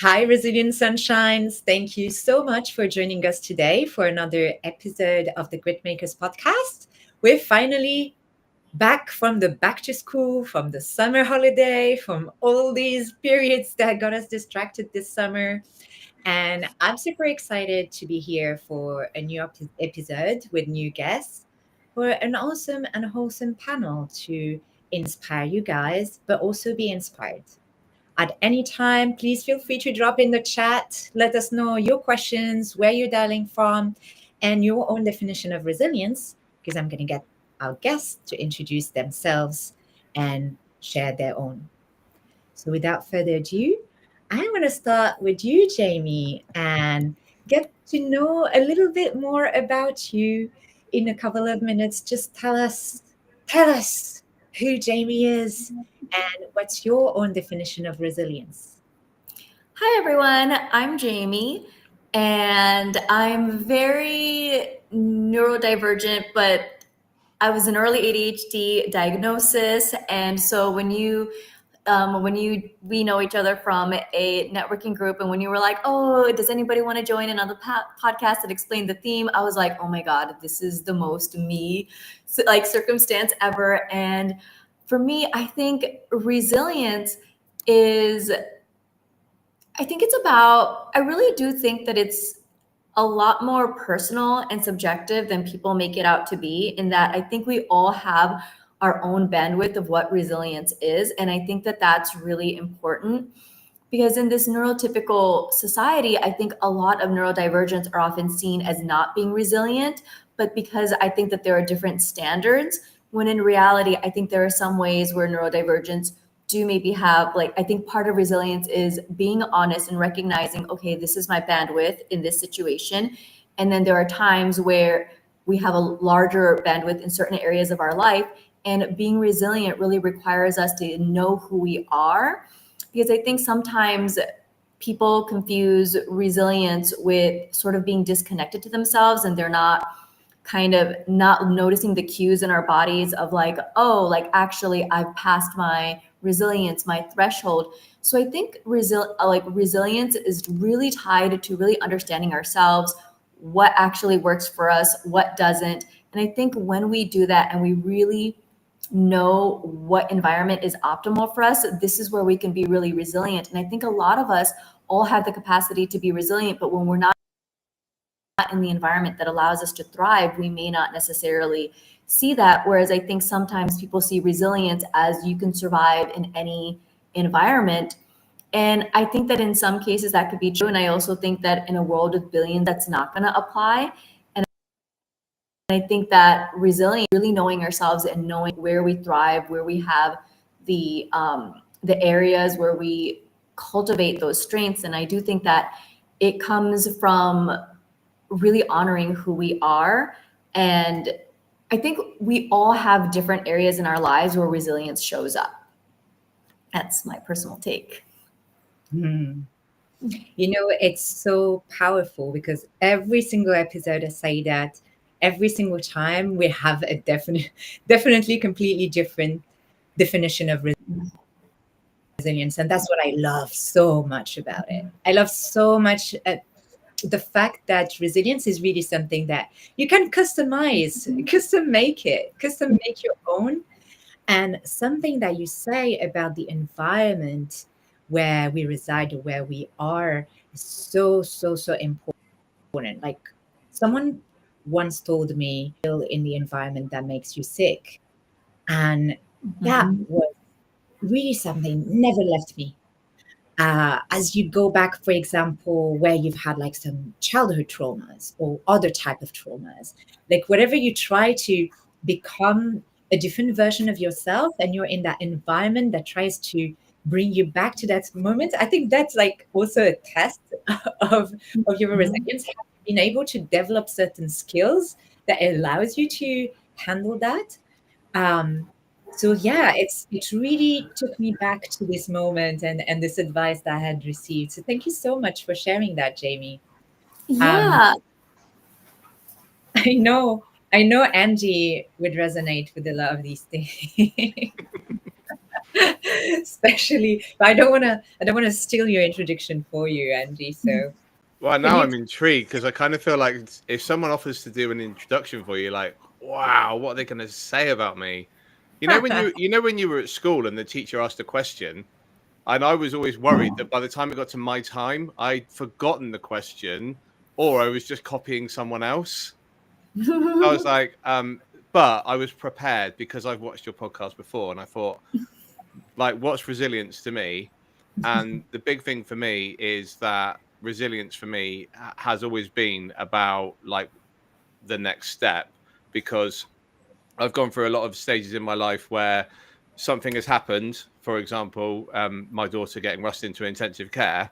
Hi, Resilient Sunshines. Thank you so much for joining us today for another episode of the Grit Makers podcast. We're finally back from the back to school, from the summer holiday, from all these periods that got us distracted this summer. And I'm super excited to be here for a new episode with new guests for an awesome and wholesome panel to inspire you guys, but also be inspired. At any time, please feel free to drop in the chat. Let us know your questions, where you're dialing from, and your own definition of resilience, because I'm going to get our guests to introduce themselves and share their own. So, without further ado, I want to start with you, Jamie, and get to know a little bit more about you in a couple of minutes. Just tell us who Jamie is and what's your own definition of resilience. Hi, everyone. I'm Jamie, and I'm very neurodivergent, but I was an early ADHD diagnosis. And so we know each other from a networking group, and when you were like, "Oh, does anybody want to join another podcast that explained the theme?" I was like, "Oh my God, this is the most me circumstance ever." And for me, I think resilience is I really do think that it's a lot more personal and subjective than people make it out to be, in that I think we all have our own bandwidth of what resilience is. And I think that that's really important because in this neurotypical society, I think a lot of neurodivergents are often seen as not being resilient, but because I think that there are different standards, when in reality, I think there are some ways where neurodivergence do maybe have, I think part of resilience is being honest and recognizing, okay, this is my bandwidth in this situation. And then there are times where we have a larger bandwidth in certain areas of our life. And being resilient really requires us to know who we are, because I think sometimes people confuse resilience with sort of being disconnected to themselves, and they're not noticing the cues in our bodies of actually I've passed my resilience, my threshold. So I think resilience is really tied to really understanding ourselves, what actually works for us, what doesn't. And I think when we do that and we really know what environment is optimal for us, this is where we can be really resilient. And I think a lot of us all have the capacity to be resilient, but when we're not in the environment that allows us to thrive, we may not necessarily see that. Whereas I think sometimes people see resilience as you can survive in any environment. And I think that in some cases that could be true. And I also think that in a world of billions, that's not going to apply. And I think that resilience, really knowing ourselves and knowing where we thrive, where we have the areas where we cultivate those strengths. And I do think that it comes from really honoring who we are. And I think we all have different areas in our lives where resilience shows up. That's my personal take. Hmm. It's so powerful because every single episode I say that every single time we have a definitely completely different definition of resilience. And that's what I love so much about it. I love so much the fact that resilience is really something that you can customize, custom make your own. And something that you say about the environment where we reside or where we are is so, so, so important. Like someone once told me, feel in the environment that makes you sick. And that was really something never left me. As you go back, for example, where you've had like some childhood traumas or other type of traumas, like whatever you try to become a different version of yourself and you're in that environment that tries to bring you back to that moment, I think that's like also a test of, of your resilience, being able to develop certain skills that allows you to handle that. um, so yeah, it really took me back to this moment and this advice that I had received. So thank you so much for sharing that, Jamie. Um, Yeah. I know Angie would resonate with a lot of these things. Especially, but I don't want to steal your introduction for you, Angie. So Well, can now you? I'm intrigued because I kind of feel like if someone offers to do an introduction for you, like, wow, what are they going to say about me? When you were at school and the teacher asked a question, and I was always worried that by the time it got to my time, I'd forgotten the question, or I was just copying someone else. I was like, but I was prepared because I've watched your podcast before, and I thought, like, what's resilience to me? And the big thing for me is that resilience for me has always been about like the next step, because I've gone through a lot of stages in my life where something has happened. For example, my daughter getting rushed into intensive care,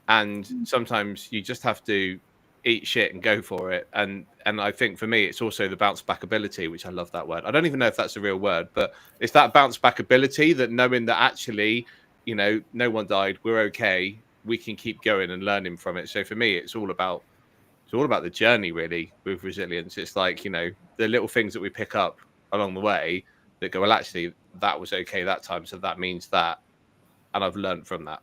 and sometimes you just have to eat shit and go for it. And I think for me, it's also the bounce back ability, which I love that word. I don't even know if that's a real word, but it's that bounce back ability, that knowing that actually, no one died, we're okay, we can keep going and learning from it. So for me, it's all about the journey, really, with resilience. It's like, the little things that we pick up along the way that go, well, actually, that was okay that time, so that means that, and I've learned from that.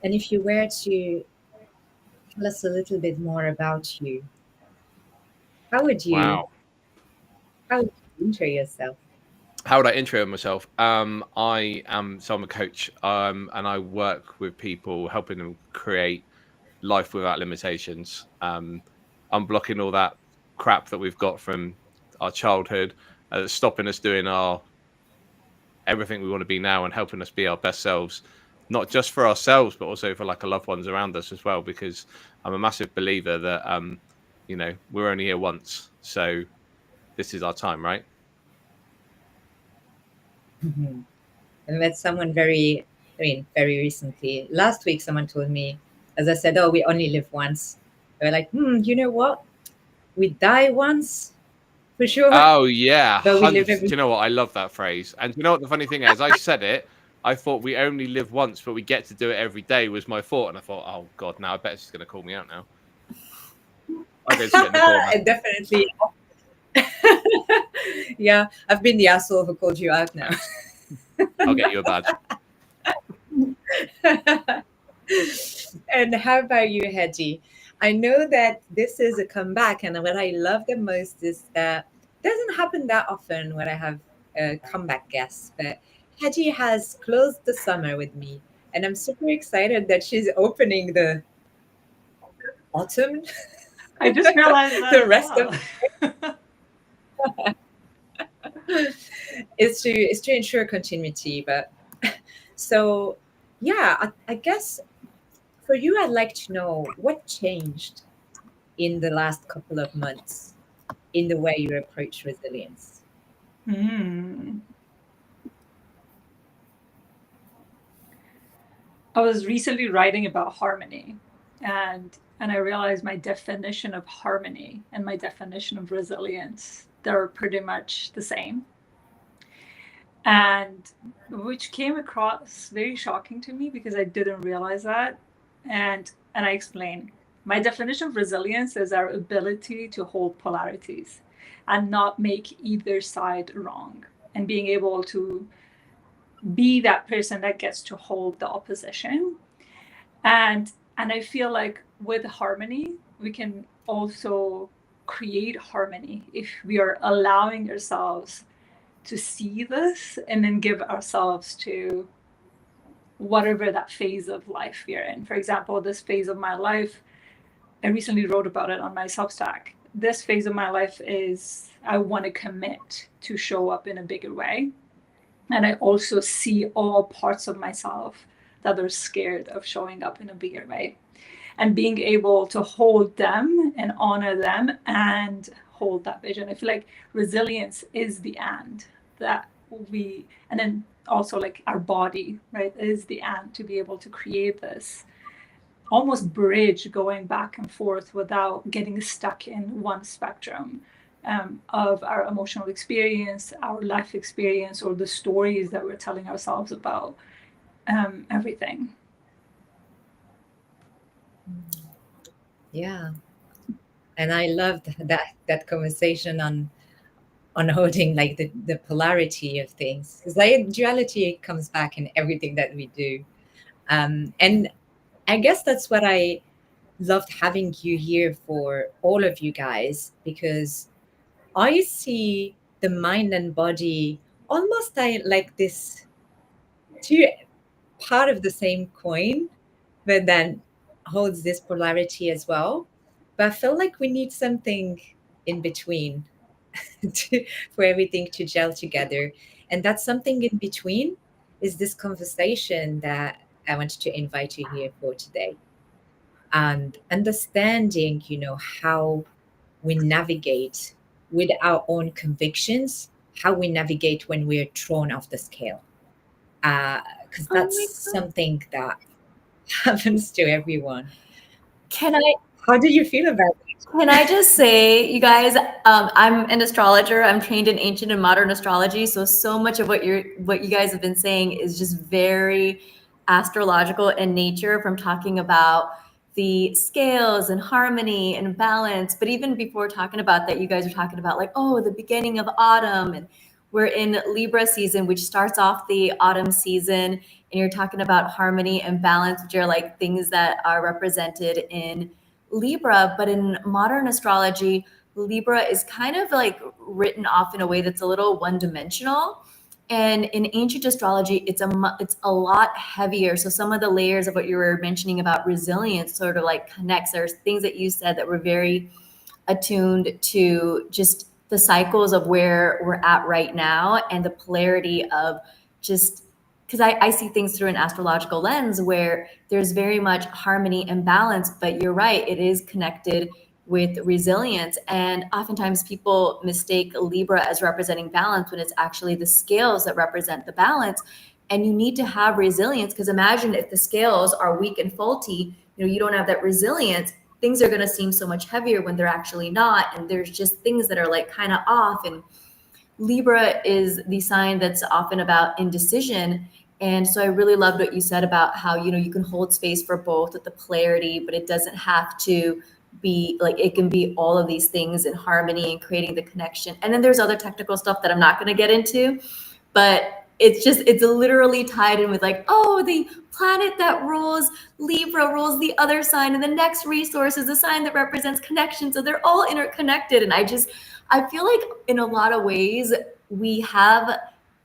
And if you were to tell us a little bit more about you, how would you Wow. how would you intro yourself? How would I intro myself? I'm a coach, and I work with people, helping them create life without limitations. Unblocking all that crap that we've got from our childhood, that's stopping us doing our everything we want to be now, and helping us be our best selves, not just for ourselves, but also for like our loved ones around us as well. Because I'm a massive believer that we're only here once, so this is our time, right? Mhm. I met someone very recently. Last week, someone told me, as I said, "Oh, we only live once." They were like, you know what? We die once for sure, Oh yeah, but we live 100. Do every. you know what? I love that phrase. And do you know what the funny thing is? I said it. I thought we only live once, but we get to do it every day. Was my thought, and I thought, oh god, now I bet she's going to call me out now. I'll go sit in the corner. And definitely, yeah. I've been the asshole who called you out now. Thanks. I'll get you a badge. And how about you, Hedgie? I know that this is a comeback, and what I love the most is that it doesn't happen that often when I have comeback guests, but Hedgie has closed the summer with me, and I'm super excited that she's opening the autumn, I just realized that the as rest of well. it's to ensure continuity. But so yeah, I guess for you, I'd like to know what changed in the last couple of months in the way you approach resilience. Hmm. I was recently writing about harmony, and I realized my definition of harmony and my definition of resilience, they're pretty much the same. And which came across very shocking to me because I didn't realize that. And I explain. My definition of resilience is our ability to hold polarities and not make either side wrong, and being able to be that person that gets to hold the opposition. And I feel like with harmony we can also create harmony if we are allowing ourselves to see this and then give ourselves to whatever that phase of life we're in. For example, this phase of my life, I recently wrote about it on my Substack. This phase of my life is I want to commit to show up in a bigger way. And I also see all parts of myself that are scared of showing up in a bigger way. And being able to hold them and honor them and hold that vision. I feel like resilience is the and that and then also like our body, right, is the and to be able to create this almost bridge going back and forth without getting stuck in one spectrum of our emotional experience, our life experience, or the stories that we're telling ourselves about everything. Yeah, and I loved that conversation on unholding like the polarity of things, because like duality comes back in everything that we do. And I guess that's what I loved having you here for, all of you guys, because I see the mind and body almost like this two part of the same coin, but then holds this polarity as well. But I feel like we need something in between for everything to gel together. And that something in between is this conversation that I wanted to invite you here for today. And understanding, how we navigate with our own convictions, how we navigate when we're thrown off the scale. Because Oh that's my God. something that happens to everyone. Can I How do you feel about it? Can I just say, you guys, I'm an astrologer. I'm trained in ancient and modern astrology. So much of what you guys have been saying is just very astrological in nature, from talking about the scales and harmony and balance. But even before talking about that, you guys are talking about like, oh, the beginning of autumn, and we're in Libra season, which starts off the autumn season, and you're talking about harmony and balance, which are like things that are represented in Libra. But in modern astrology, Libra is kind of like written off in a way that's a little one-dimensional. And in ancient astrology, it's a lot heavier. So some of the layers of what you were mentioning about resilience sort of like connects. There's things that you said that were very attuned to just the cycles of where we're at right now, and the polarity of just, because I see things through an astrological lens where there's very much harmony and balance, but you're right, it is connected with resilience. And oftentimes people mistake Libra as representing balance when it's actually the scales that represent the balance. And you need to have resilience, because imagine if the scales are weak and faulty, you don't have that resilience. Things are going to seem so much heavier when they're actually not. And there's just things that are like kind of off. And Libra is the sign that's often about indecision. And so I really loved what you said about how, you can hold space for both with the polarity, but it doesn't have to be like, it can be all of these things in harmony and creating the connection. And then there's other technical stuff that I'm not going to get into, but it's literally tied in with like, oh, the planet that rules Libra rules the other sign, and the next resource is the sign that represents connection. So they're all interconnected. And I feel like in a lot of ways we have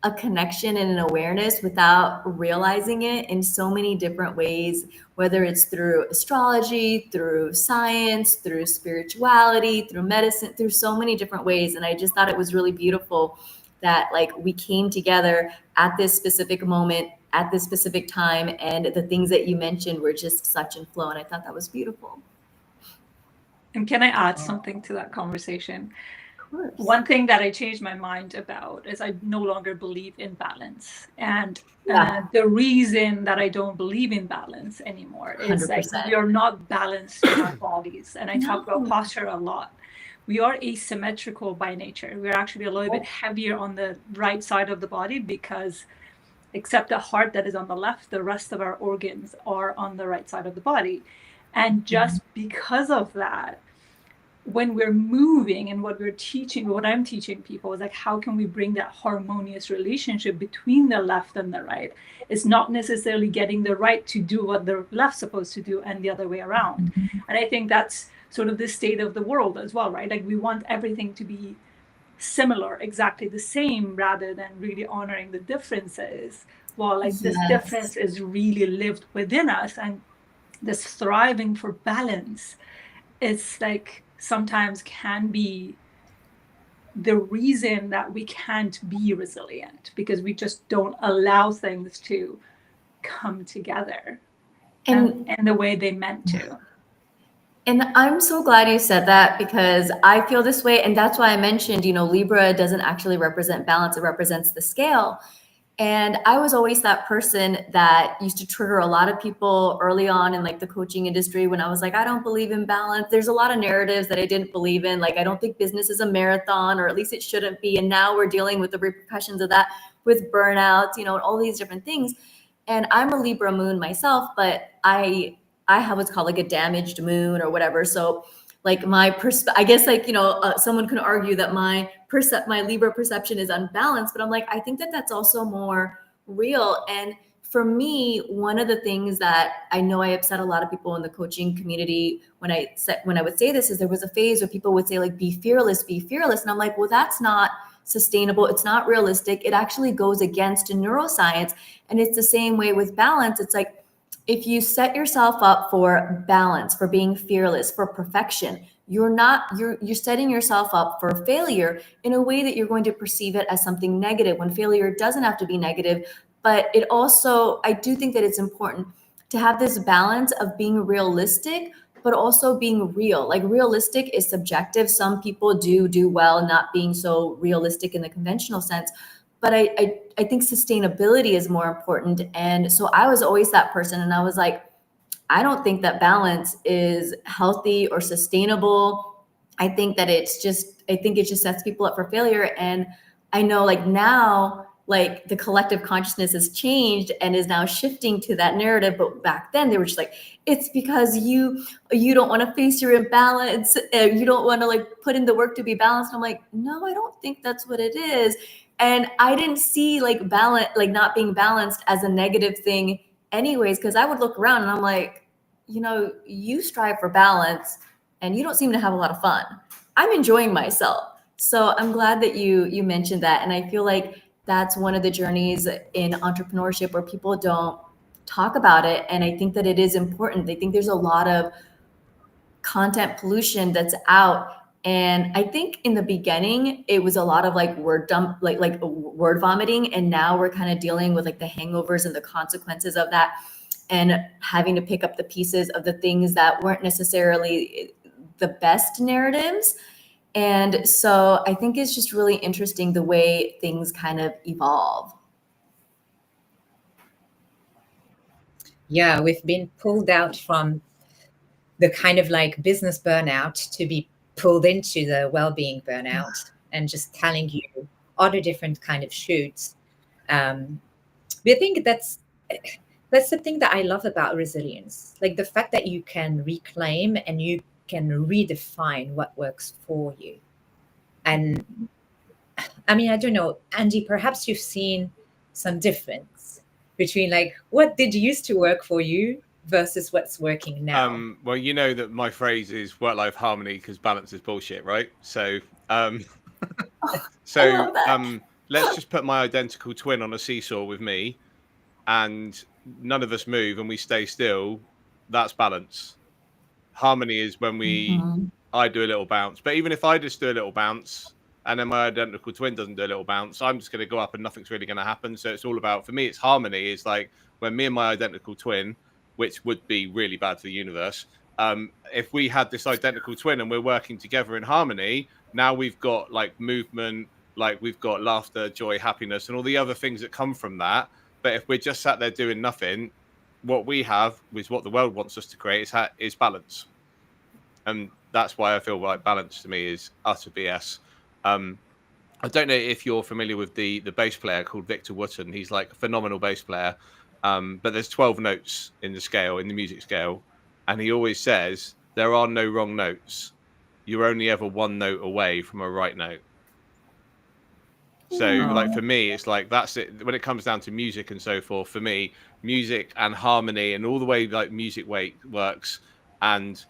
a connection and an awareness without realizing it in so many different ways, whether it's through astrology, through science, through spirituality, through medicine, through so many different ways. And I just thought it was really beautiful that like we came together at this specific moment, at this specific time, and the things that you mentioned were just such in flow. And I thought that was beautiful. And can I add something to that conversation? One thing that I changed my mind about is I no longer believe in balance. And the reason that I don't believe in balance anymore is like we are not balanced in our bodies. And I talk about posture a lot. We are asymmetrical by nature. We're actually a little bit heavier on the right side of the body, because except the heart that is on the left, the rest of our organs are on the right side of the body. And just because of that, when we're moving, and what I'm teaching people is like, how can we bring that harmonious relationship between the left and the right? It's not necessarily getting the right to do what the left's supposed to do and the other way around. And I think that's sort of the state of the world as well, right? Like we want everything to be similar, exactly the same, rather than really honoring the differences. Well, like this difference is really lived within us, and this thriving for balance is like sometimes can be the reason that we can't be resilient, because we just don't allow things to come together and the way they meant to. And I'm so glad you said that, because I feel this way. And that's why I mentioned, Libra doesn't actually represent balance. It represents the scale. And I was always that person that used to trigger a lot of people early on in like the coaching industry, when I was like, I don't believe in balance. There's a lot of narratives that I didn't believe in. Like, I don't think business is a marathon, or at least it shouldn't be. And now we're dealing with the repercussions of that with burnout, and all these different things. And I'm a Libra moon myself, but I have what's called like a damaged moon or whatever. So like I guess like, someone can argue that my my Libra perception is unbalanced, but I'm like, I think that that's also more real. And for me, one of the things that I know I upset a lot of people in the coaching community when I would say this is there was a phase where people would say like, be fearless. And I'm like, well, that's not sustainable. It's not realistic. It actually goes against neuroscience. And it's the same way with balance. It's like, if you set yourself up for balance, for being fearless, for perfection, you're setting yourself up for failure in a way that you're going to perceive it as something negative, when failure doesn't have to be negative. But it also, I do think that it's important to have this balance of being realistic, but also being real. Like, realistic is subjective. Some people do well not being so realistic in the conventional sense. But I think sustainability is more important. And so I was always that person. And I was like, I don't think that balance is healthy or sustainable. I think it just sets people up for failure. And I know like now, like the collective consciousness has changed and is now shifting to that narrative. But back then they were just like, it's because you don't want to face your imbalance. You don't want to like put in the work to be balanced. I'm like, no, I don't think that's what it is. And I didn't see like balance, like not being balanced as a negative thing anyways, because I would look around and I'm like, you strive for balance and you don't seem to have a lot of fun. I'm enjoying myself. So I'm glad that you mentioned that. And I feel like that's one of the journeys in entrepreneurship where people don't talk about it. And I think that it is important. They think there's a lot of content pollution that's out. And I think in the beginning, it was a lot of like word vomiting. And now we're kind of dealing with like the hangovers and the consequences of that, and having to pick up the pieces of the things that weren't necessarily the best narratives. And so I think it's just really interesting the way things kind of evolve. Yeah, we've been pulled out from the kind of like business burnout to be pulled into the well-being burnout, and just telling you all the different kind of shoots. But I think that's the thing that I love about resilience, like the fact that you can reclaim and you can redefine what works for you. And I mean, I don't know, Andy, perhaps you've seen some difference between like what did used to work for you versus what's working now. Well, you know that my phrase is work-life harmony because balance is bullshit, right? So let's just put my identical twin on a seesaw with me, and none of us move and we stay still. That's balance. Harmony is when I do a little bounce. But even if I just do a little bounce and then my identical twin doesn't do a little bounce, I'm just going to go up and nothing's really going to happen. So it's all about, for me, it's harmony. It's like when me and my identical twin, which would be really bad for the universe, if we had this identical twin and we're working together in harmony, now we've got like movement, like we've got laughter, joy, happiness, and all the other things that come from that. But if we're just sat there doing nothing, what we have is what the world wants us to create is balance. And that's why I feel like balance to me is utter BS. I don't know if you're familiar with the bass player called Victor Wooten. He's like a phenomenal bass player. But there's 12 notes in the scale, in the music scale. And he always says, there are no wrong notes. You're only ever one note away from a right note. So like for me, it's like, that's it. When it comes down to music and so forth, for me, music and harmony and all the way like music works. And,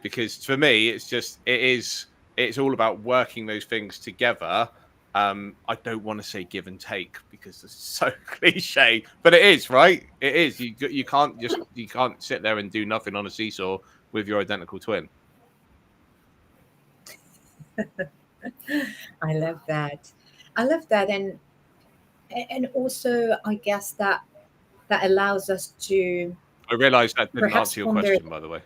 because for me, it's all about working those things together. I don't want to say give and take because it's so cliche, but it is, right? It is. You can't sit there and do nothing on a seesaw with your identical twin. I love that. And also I guess that allows us to, I realized that didn't perhaps answer your question, by the way.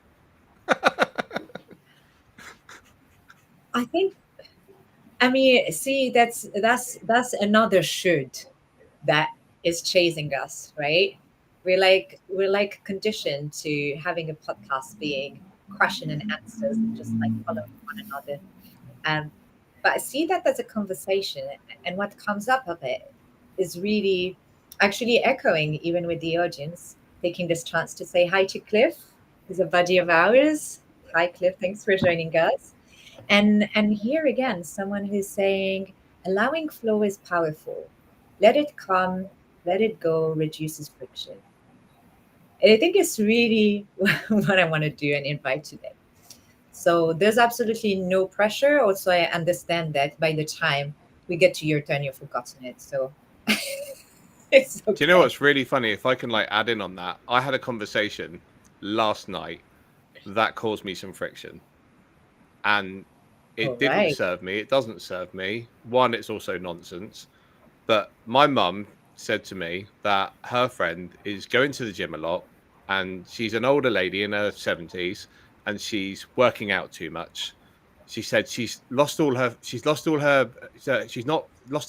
I mean, see, that's another should that is chasing us, right? We're like conditioned to having a podcast being question and answers and just like following one another. But I see that as a conversation, and what comes up of it is really actually echoing even with the audience, taking this chance to say hi to Cliff, who's a buddy of ours. Hi, Cliff. Thanks for joining us. And here again, someone who's saying allowing flow is powerful. Let it come, let it go, reduces friction. And I think it's really what I want to do and invite today. So there's absolutely no pressure. Also, I understand that by the time we get to your turn, you've forgotten it. So it's Do you know okay. what's really funny? If I can like add in on that, I had a conversation last night that caused me some friction, and All it didn't right. serve me. It doesn't serve me. One, it's also nonsense. But my mum said to me that her friend is going to the gym a lot, and she's an older lady in her 70s, and she's working out too much. She said she's not lost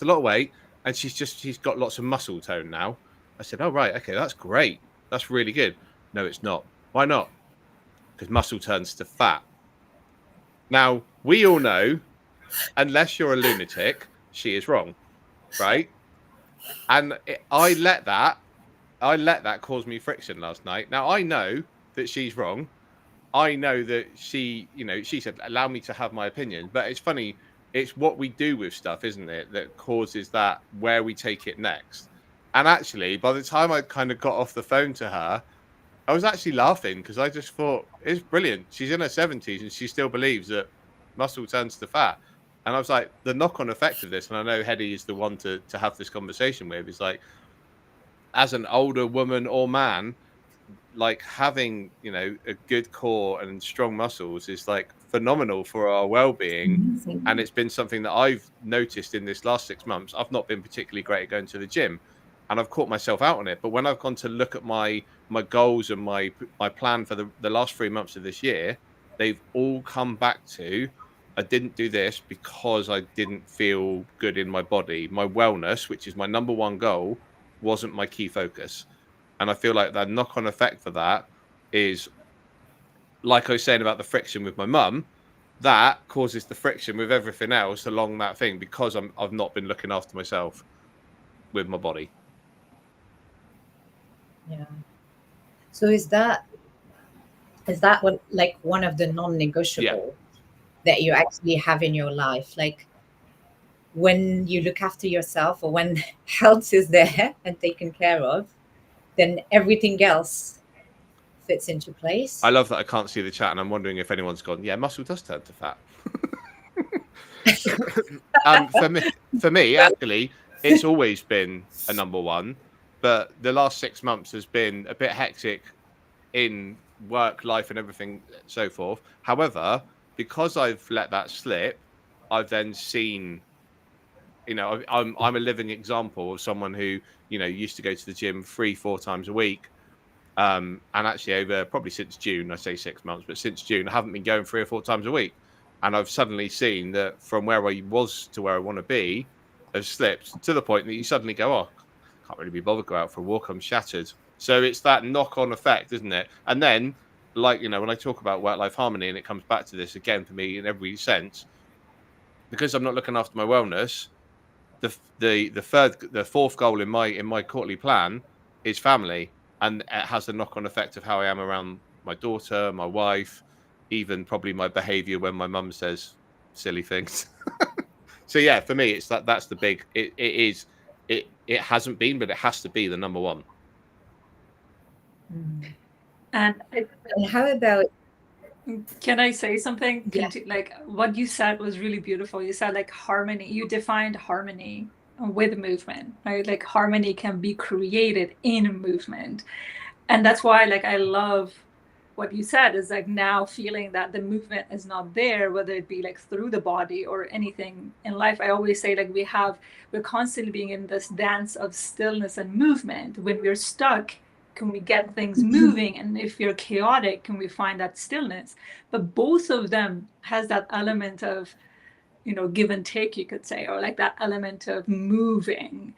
a lot of weight, and she's got lots of muscle tone now. I said, oh right, okay, that's great. That's really good. No, it's not. Why not? Because muscle turns to fat. Now, we all know, unless you're a lunatic, she is wrong, right? And I let that cause me friction last night. Now I know that she's wrong. I know that she said, allow me to have my opinion. But it's funny, it's what we do with stuff, isn't it, that causes that where we take it next. And actually, by the time I kind of got off the phone to her, I was actually laughing because I just thought it's brilliant. She's in her 70s and she still believes that muscle turns to fat. And I was like, the knock on effect of this, and I know Hedy is the one to have this conversation with, is like, as an older woman or man, like having a good core and strong muscles is like phenomenal for our well-being. And Amazing. it's been something that I've noticed in this last 6 months. I've not been particularly great at going to the gym, and I've caught myself out on it. But when I've gone to look at my goals and my plan for the last 3 months of this year, they've all come back to, I didn't do this because I didn't feel good in my body. My wellness, which is my number one goal, wasn't my key focus. And I feel like that knock-on effect for that is, like I was saying about the friction with my mum, that causes the friction with everything else along that thing, because I've not been looking after myself with my body. Yeah. So is that what, like, one of the Yeah. non-negotiable that you actually have in your life? Like, when you look after yourself, or when health is there and taken care of, then everything else fits into I place. love that I can't see the chat, and I'm wondering if anyone's gone, yeah, muscle does turn to fat. For me, actually, it's always been a number one, but the last 6 months has been a bit hectic in work life and everything so forth. However, because I've let that slip, I've then seen, I'm a living example of someone who used to go to the gym 3-4 times a week. And actually, over probably since June, I say 6 months, but since June, I haven't been going 3 or 4 times a week. And I've suddenly seen that from where I was to where I want to be, has slipped to the point that you suddenly go, oh, can't really be bothered to go out for a walk. I'm shattered. So it's that knock-on effect, isn't it? And then, like, when I talk about work-life harmony, and it comes back to this again for me in every sense, because I'm not looking after my wellness, the fourth goal in my quarterly plan is family, and it has a knock-on effect of how I am around my daughter, my wife, even probably my behavior when my mum says silly things. So yeah, for me, it's that's the big, it hasn't been, but it has to be the number one. Mm. And And how about, can I say something? yeah, Like what you said was really beautiful. You said like harmony. You defined harmony with movement, right? Like harmony can be created in movement. And that's why like I love what you said, is like now feeling that the movement is not there, whether it be like through the body or anything in life. I always say like we're constantly being in this dance of stillness and movement. When we're stuck, can we get things moving? And if you're chaotic, can we find that stillness? But both of them has that element of, give and take, you could say, or like that element of moving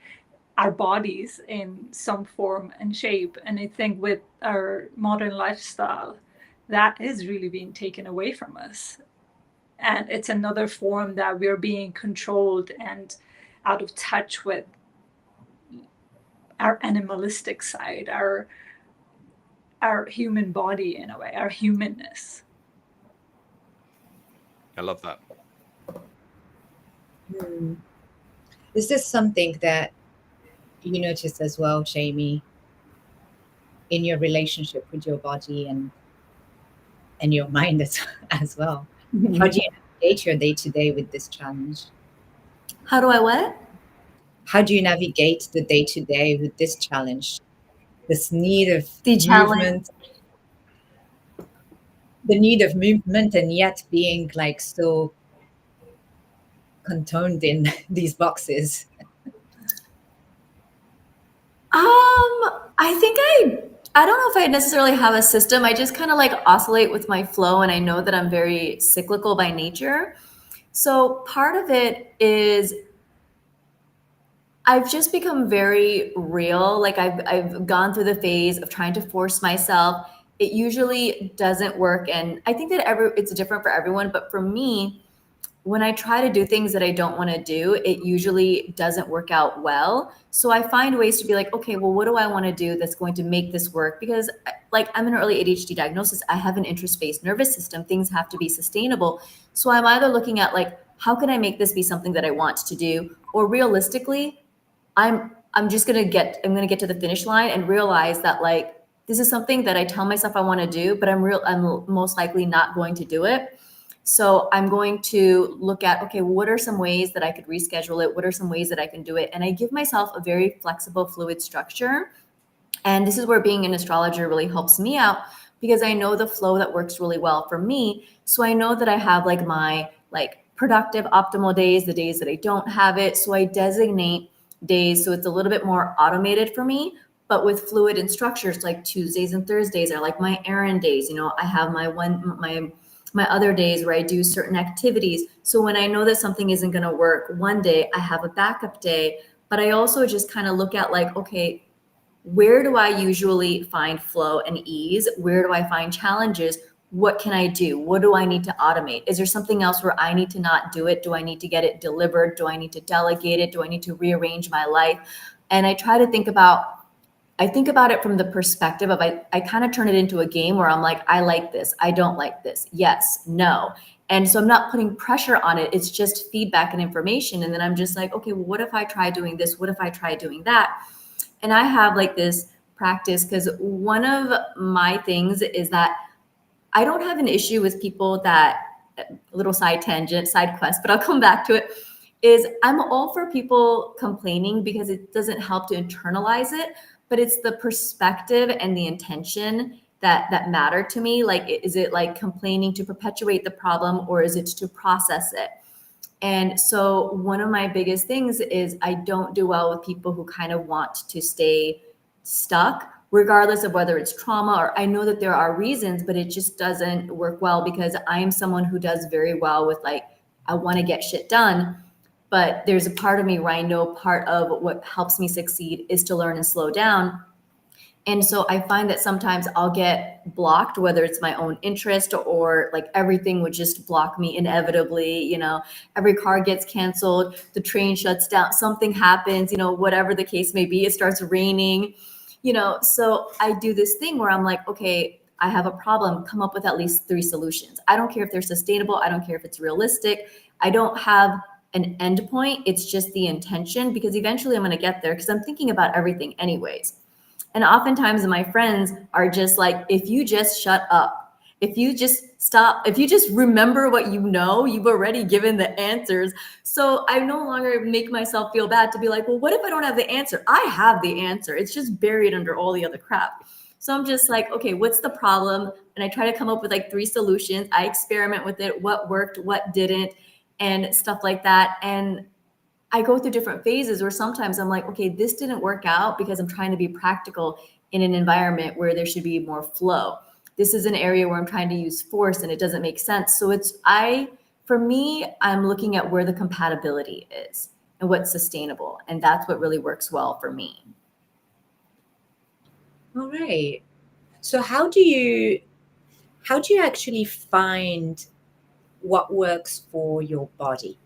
our bodies in some form and shape. And I think with our modern lifestyle, that is really being taken away from us. And it's another form that we're being controlled and out of touch with our animalistic side, our human body, in a way, our humanness. I love that. Is this something that you notice as well, Jamie, in your relationship with your body and your mind as well? How do you navigate your day-to-day with this challenge? How do I what? How do you navigate the day-to-day with this challenge? This need of The challenge. movement, the need of movement, and yet being like so contained in these boxes. I think I don't know if I necessarily have a system. I just kind of like oscillate with my flow, and I know that I'm very cyclical by nature. So part of it is I've just become very real. Like I've gone through the phase of trying to force myself. It usually doesn't work, and I think that it's different for everyone, but for me, when I try to do things that I don't want to do, it usually doesn't work out well. So I find ways to be like, okay, well, what do I want to do that's going to make this work? Because like I'm an early ADHD diagnosis, I have an interest-based nervous system. Things have to be sustainable. So I'm either looking at like, how can I make this be something that I want to do? Or realistically, I'm just gonna get to the finish line and realize that like this is something that I tell myself I want to do, but I'm most likely not going to do it. So I'm going to look at, okay, what are some ways that I could reschedule it? What are some ways that I can do it? And I give myself a very flexible, fluid structure. And this is where being an astrologer really helps me out because I know the flow that works really well for me. So I know that I have like my like productive, optimal days, the days that I don't have it. So I designate days so it's a little bit more automated for me. But with fluid and structures, like Tuesdays and Thursdays are like my errand days. You know, I have my other days where I do certain activities. So when I know that something isn't going to work one day, I have a backup day. But I also just kind of look at like, okay, where do I usually find flow and ease? Where do I find challenges? What can I do? What do I need to automate? Is there something else where I need to not do it? Do I need to get it delivered? Do I need to delegate it? Do I need to rearrange my life? And I try to think about it from the perspective of I kind of turn it into a game where I'm like, I like this. I don't like this. Yes, no. And so I'm not putting pressure on it. It's just feedback and information. And then I'm just like, okay, well, what if I try doing this? What if I try doing that? And I have like this practice because one of my things is that I don't have an issue with people that, little side tangent, side quest, but I'll come back to it, is I'm all for people complaining because it doesn't help to internalize it, but it's the perspective and the intention that matter to me. Like, is it like complaining to perpetuate the problem or is it to process it? And so one of my biggest things is I don't do well with people who kind of want to stay stuck, regardless of whether it's trauma or I know that there are reasons, but it just doesn't work well because I am someone who does very well with like, I want to get shit done. But there's a part of me where I know part of what helps me succeed is to learn and slow down. And so I find that sometimes I'll get blocked, whether it's my own interest or like everything would just block me inevitably. You know, every car gets canceled, the train shuts down, something happens, you know, whatever the case may be, it starts raining, you know. So I do this thing where I'm like, okay, I have a problem, come up with at least 3 solutions. I don't care if they're sustainable. I don't care if it's realistic. I don't have an end point. It's just the intention because eventually I'm going to get there because I'm thinking about everything anyways. And oftentimes my friends are just like, if you just shut up, if you just stop, if you just remember what you know, you've already given the answers. So I no longer make myself feel bad to be like, well, what if I don't have the answer? I have the answer. It's just buried under all the other crap. So I'm just like, okay, what's the problem? And I try to come up with like 3 solutions. I experiment with it, what worked, what didn't, and stuff like that. And I go through different phases where sometimes I'm like, okay, this didn't work out because I'm trying to be practical in an environment where there should be more flow. This is an area where I'm trying to use force and it doesn't make sense. So for me, I'm looking at where the compatibility is and what's sustainable. And that's what really works well for me. All right. So how do you actually find what works for your body?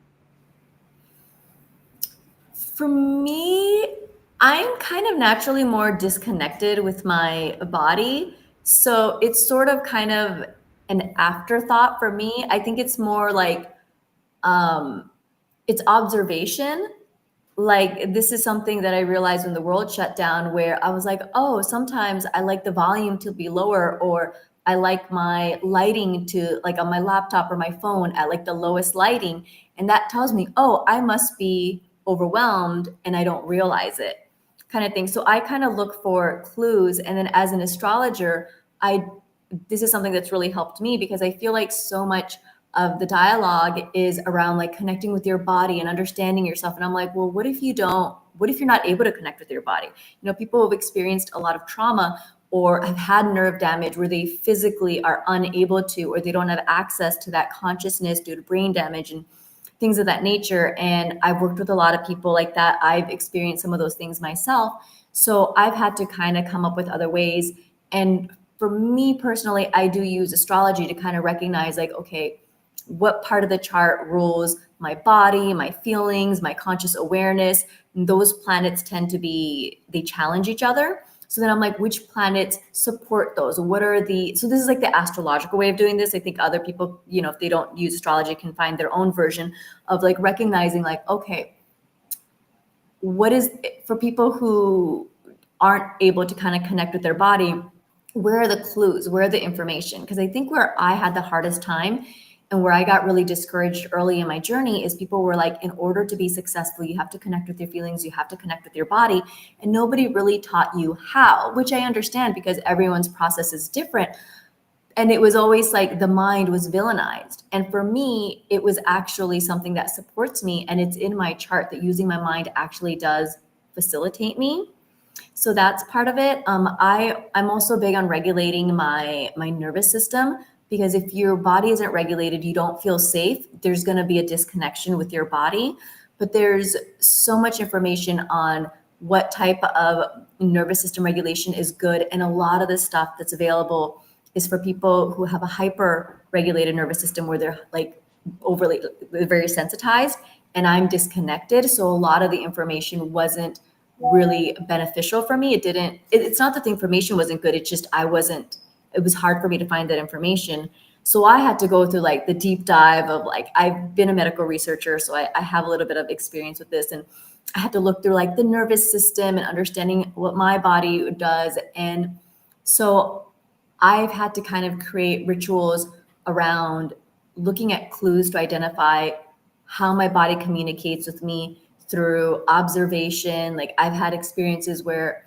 For me, I'm kind of naturally more disconnected with my body. So it's sort of kind of an afterthought for me. I think it's more like it's observation. Like, this is something that I realized when the world shut down, where I was like, oh, sometimes I like the volume to be lower, or I like my lighting to, like on my laptop or my phone, at like the lowest lighting. And that tells me, oh, I must be overwhelmed and I don't realize it, kind of thing. So I kind of look for clues. And then as an astrologer, this is something that's really helped me, because I feel like so much of the dialogue is around like connecting with your body and understanding yourself. And I'm like, well, what if you're not able to connect with your body? You know, people have experienced a lot of trauma or have had nerve damage where they physically are unable to, or they don't have access to that consciousness due to brain damage and things of that nature. And I've worked with a lot of people like that. I've experienced some of those things myself. So I've had to kind of come up with other ways. And for me personally, I do use astrology to kind of recognize, like, okay, what part of the chart rules my body, my feelings, my conscious awareness? And those planets tend to be, they challenge each other. So then I'm like, which planets support those? So this is like the astrological way of doing this. I think other people, you know, if they don't use astrology, can find their own version of like recognizing, like, okay, what is, for people who aren't able to kind of connect with their body, where are the clues? Where are the information? Because I think where I had the hardest time and where I got really discouraged early in my journey is people were like, in order to be successful, you have to connect with your feelings, you have to connect with your body. And nobody really taught you how, which I understand because everyone's process is different. And it was always like the mind was villainized. And for me, it was actually something that supports me. And it's in my chart that using my mind actually does facilitate me. So that's part of it. I'm also big on regulating my nervous system, because if your body isn't regulated, you don't feel safe. There's going to be a disconnection with your body. But there's so much information on what type of nervous system regulation is good. And a lot of the stuff that's available is for people who have a hyper regulated nervous system, where they're like overly, very sensitized, and I'm disconnected. So a lot of the information wasn't really beneficial for me. It's not that the information wasn't good. It's just it was hard for me to find that information. So I had to go through like the deep dive of, like, I've been a medical researcher, so I have a little bit of experience with this. And I had to look through like the nervous system and understanding what my body does. And so I've had to kind of create rituals around looking at clues to identify how my body communicates with me through observation. Like, I've had experiences where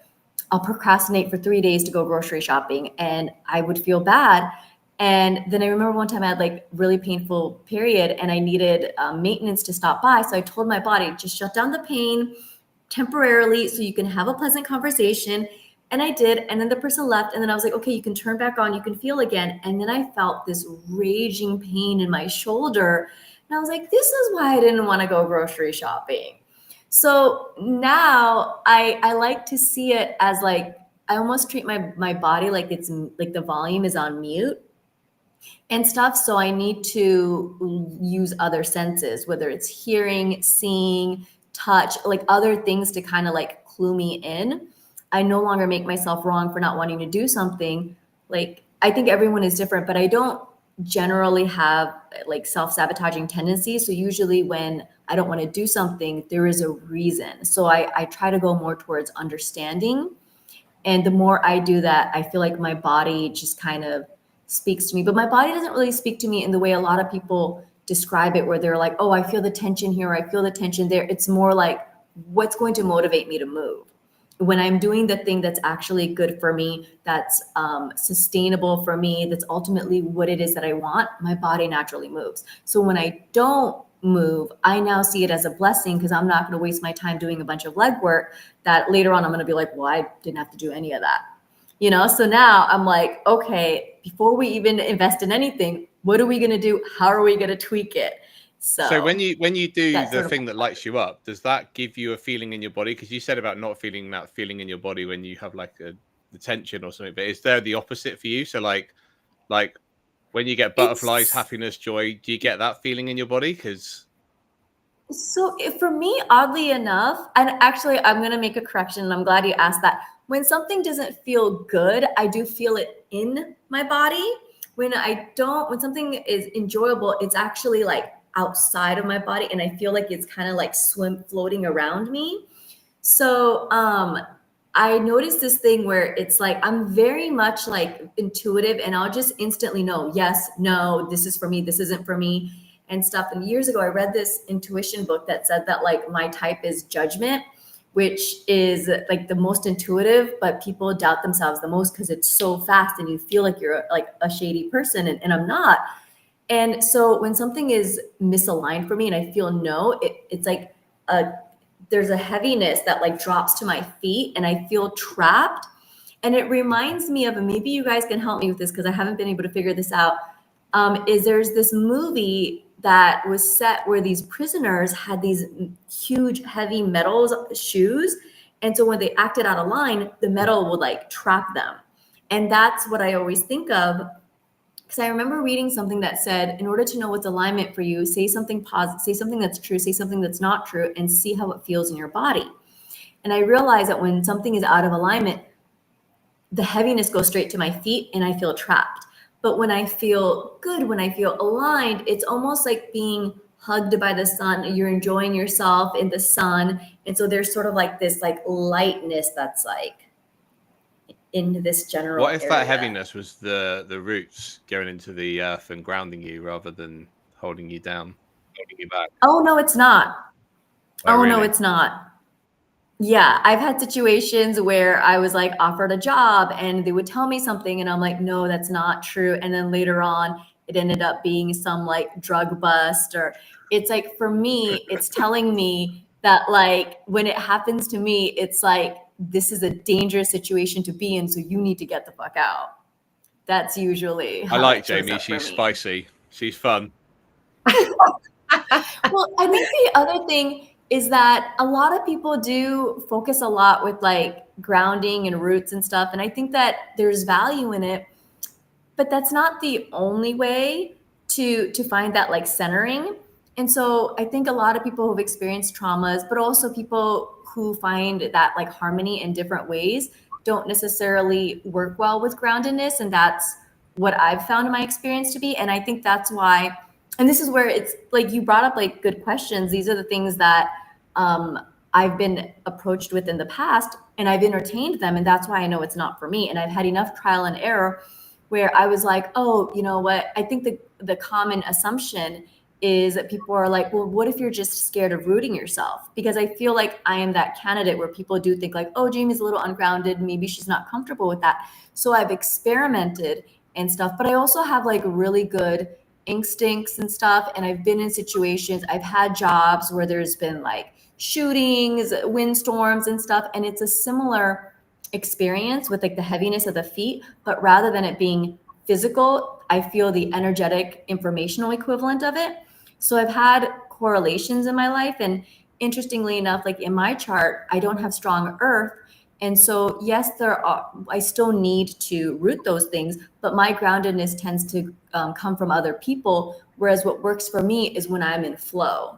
I'll procrastinate for 3 days to go grocery shopping and I would feel bad. And then I remember one time I had like really painful period and I needed maintenance to stop by. So I told my body, just shut down the pain temporarily so you can have a pleasant conversation. And I did. And then the person left. And then I was like, okay, you can turn back on, you can feel again. And then I felt this raging pain in my shoulder. And I was like, this is why I didn't want to go grocery shopping. So now I like to see it as like, I almost treat my body like it's like the volume is on mute and stuff. So I need to use other senses, whether it's hearing, seeing, touch, like other things to kind of like clue me in. I no longer make myself wrong for not wanting to do something. Like, I think everyone is different, but I don't generally have like self-sabotaging tendencies. So usually when I don't want to do something, there is a reason. So I try to go more towards understanding. And the more I do that, I feel like my body just kind of speaks to me. But my body doesn't really speak to me in the way a lot of people describe it, where they're like, oh, I feel the tension here, I feel the tension there. It's more like, what's going to motivate me to move? When I'm doing the thing that's actually good for me, that's sustainable for me, that's ultimately what it is that I want, my body naturally moves. So when I don't move, I now see it as a blessing, because I'm not going to waste my time doing a bunch of legwork that later on I'm going to be like, well, I didn't have to do any of that. You know, so now I'm like, okay, before we even invest in anything, what are we going to do? How are we going to tweak it? So when you do the thing that lights you up, does that give you a feeling in your body? Because you said about not feeling that feeling in your body when you have like the tension or something, but is there the opposite for you? So like when you get butterflies, happiness, joy, do you get that feeling in your body? So for me, oddly enough, and actually I'm going to make a correction, and I'm glad you asked that. When something doesn't feel good, I do feel it in my body. when something is enjoyable, it's actually like outside of my body, and I feel like it's kind of like floating around me. So I noticed this thing where it's like I'm very much like intuitive, and I'll just instantly know, yes, no, this is for me, this isn't for me, and stuff. And years ago, I read this intuition book that said that like my type is judgment, which is like the most intuitive, but people doubt themselves the most because it's so fast and you feel like you're like a shady person, and I'm not. And so when something is misaligned for me and I feel no, it's like there's a heaviness that like drops to my feet and I feel trapped. And it reminds me of, and maybe you guys can help me with this because I haven't been able to figure this out, is there's this movie that was set where these prisoners had these huge heavy metals shoes. And so when they acted out of line, the metal would like trap them. And that's what I always think of. Because I remember reading something that said, in order to know what's alignment for you, say something positive, say something that's true, say something that's not true, and see how it feels in your body. And I realized that when something is out of alignment, the heaviness goes straight to my feet and I feel trapped. But when I feel good, when I feel aligned, it's almost like being hugged by the sun. You're enjoying yourself in the sun. And so there's sort of like this like lightness that's like in this general What if area. that heaviness was the roots going into the earth and grounding you rather than holding you down, holding you back? Oh, no, it's not. Oh, No, really? it's not. Yeah, I've had situations where I was like offered a job and they would tell me something and I'm like, no, that's not true. And then later on, it ended up being some like drug bust, or it's like, for me, it's telling me that like when it happens to me, it's like, this is a dangerous situation to be in, so you need to get the fuck out. That's usually I how like it shows Jamie. up for She's me. spicy. She's fun. Well, I think the other thing is that a lot of people do focus a lot with like grounding and roots and stuff. And I think that there's value in it, but that's not the only way to find that like centering. And so I think a lot of people who've experienced traumas, but also people who find that like harmony in different ways, don't necessarily work well with groundedness. And that's what I've found in my experience to be. And I think that's why, and this is where it's like you brought up like good questions. These are the things that I've been approached with in the past, and I've entertained them. And that's why I know it's not for me. And I've had enough trial and error where I was like, oh, you know what? I think the common assumption is that people are like, well, what if you're just scared of rooting yourself? Because I feel like I am that candidate where people do think like, oh, Jamie's a little ungrounded. Maybe she's not comfortable with that. So I've experimented and stuff, but I also have like really good instincts and stuff. And I've been in situations, I've had jobs where there's been like shootings, windstorms and stuff. And it's a similar experience with like the heaviness of the feet, but rather than it being physical, I feel the energetic informational equivalent of it. So I've had correlations in my life. And interestingly enough, like in my chart, I don't have strong earth. And so, yes, I still need to root those things, but my groundedness tends to come from other people. Whereas what works for me is when I'm in flow,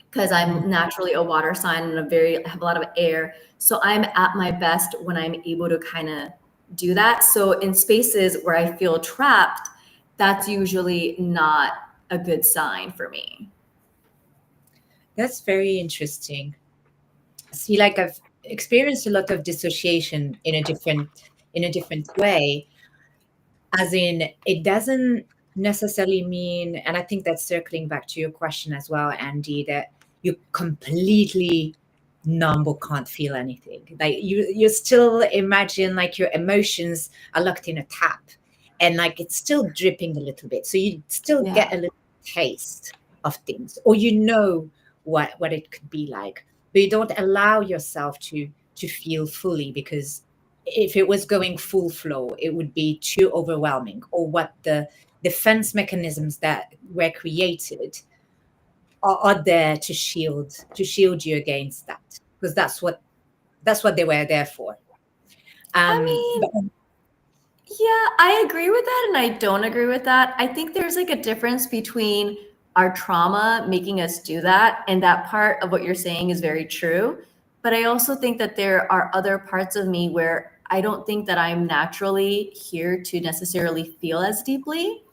because I'm naturally a water sign and I have a lot of air. So I'm at my best when I'm able to kind of do that. So in spaces where I feel trapped, that's usually not a good sign for me. That's very interesting. See, like I've experienced a lot of dissociation in a different way, as in it doesn't necessarily mean, and I think that's circling back to your question as well, Andy, that you completely numb or can't feel anything. Like you still imagine like your emotions are locked in a tap and like it's still dripping a little bit, so you still get a little taste of things, or you know what it could be like, but you don't allow yourself to feel fully, because if it was going full flow, it would be too overwhelming, or what the defense mechanisms that were created are there to shield you against that, because that's what they were there for. I mean, yeah, I agree with that and I don't agree with that. I think there's like a difference between our trauma making us do that, and that part of what you're saying is very true. But I also think that there are other parts of me where I don't think that I'm naturally here to necessarily feel as deeply.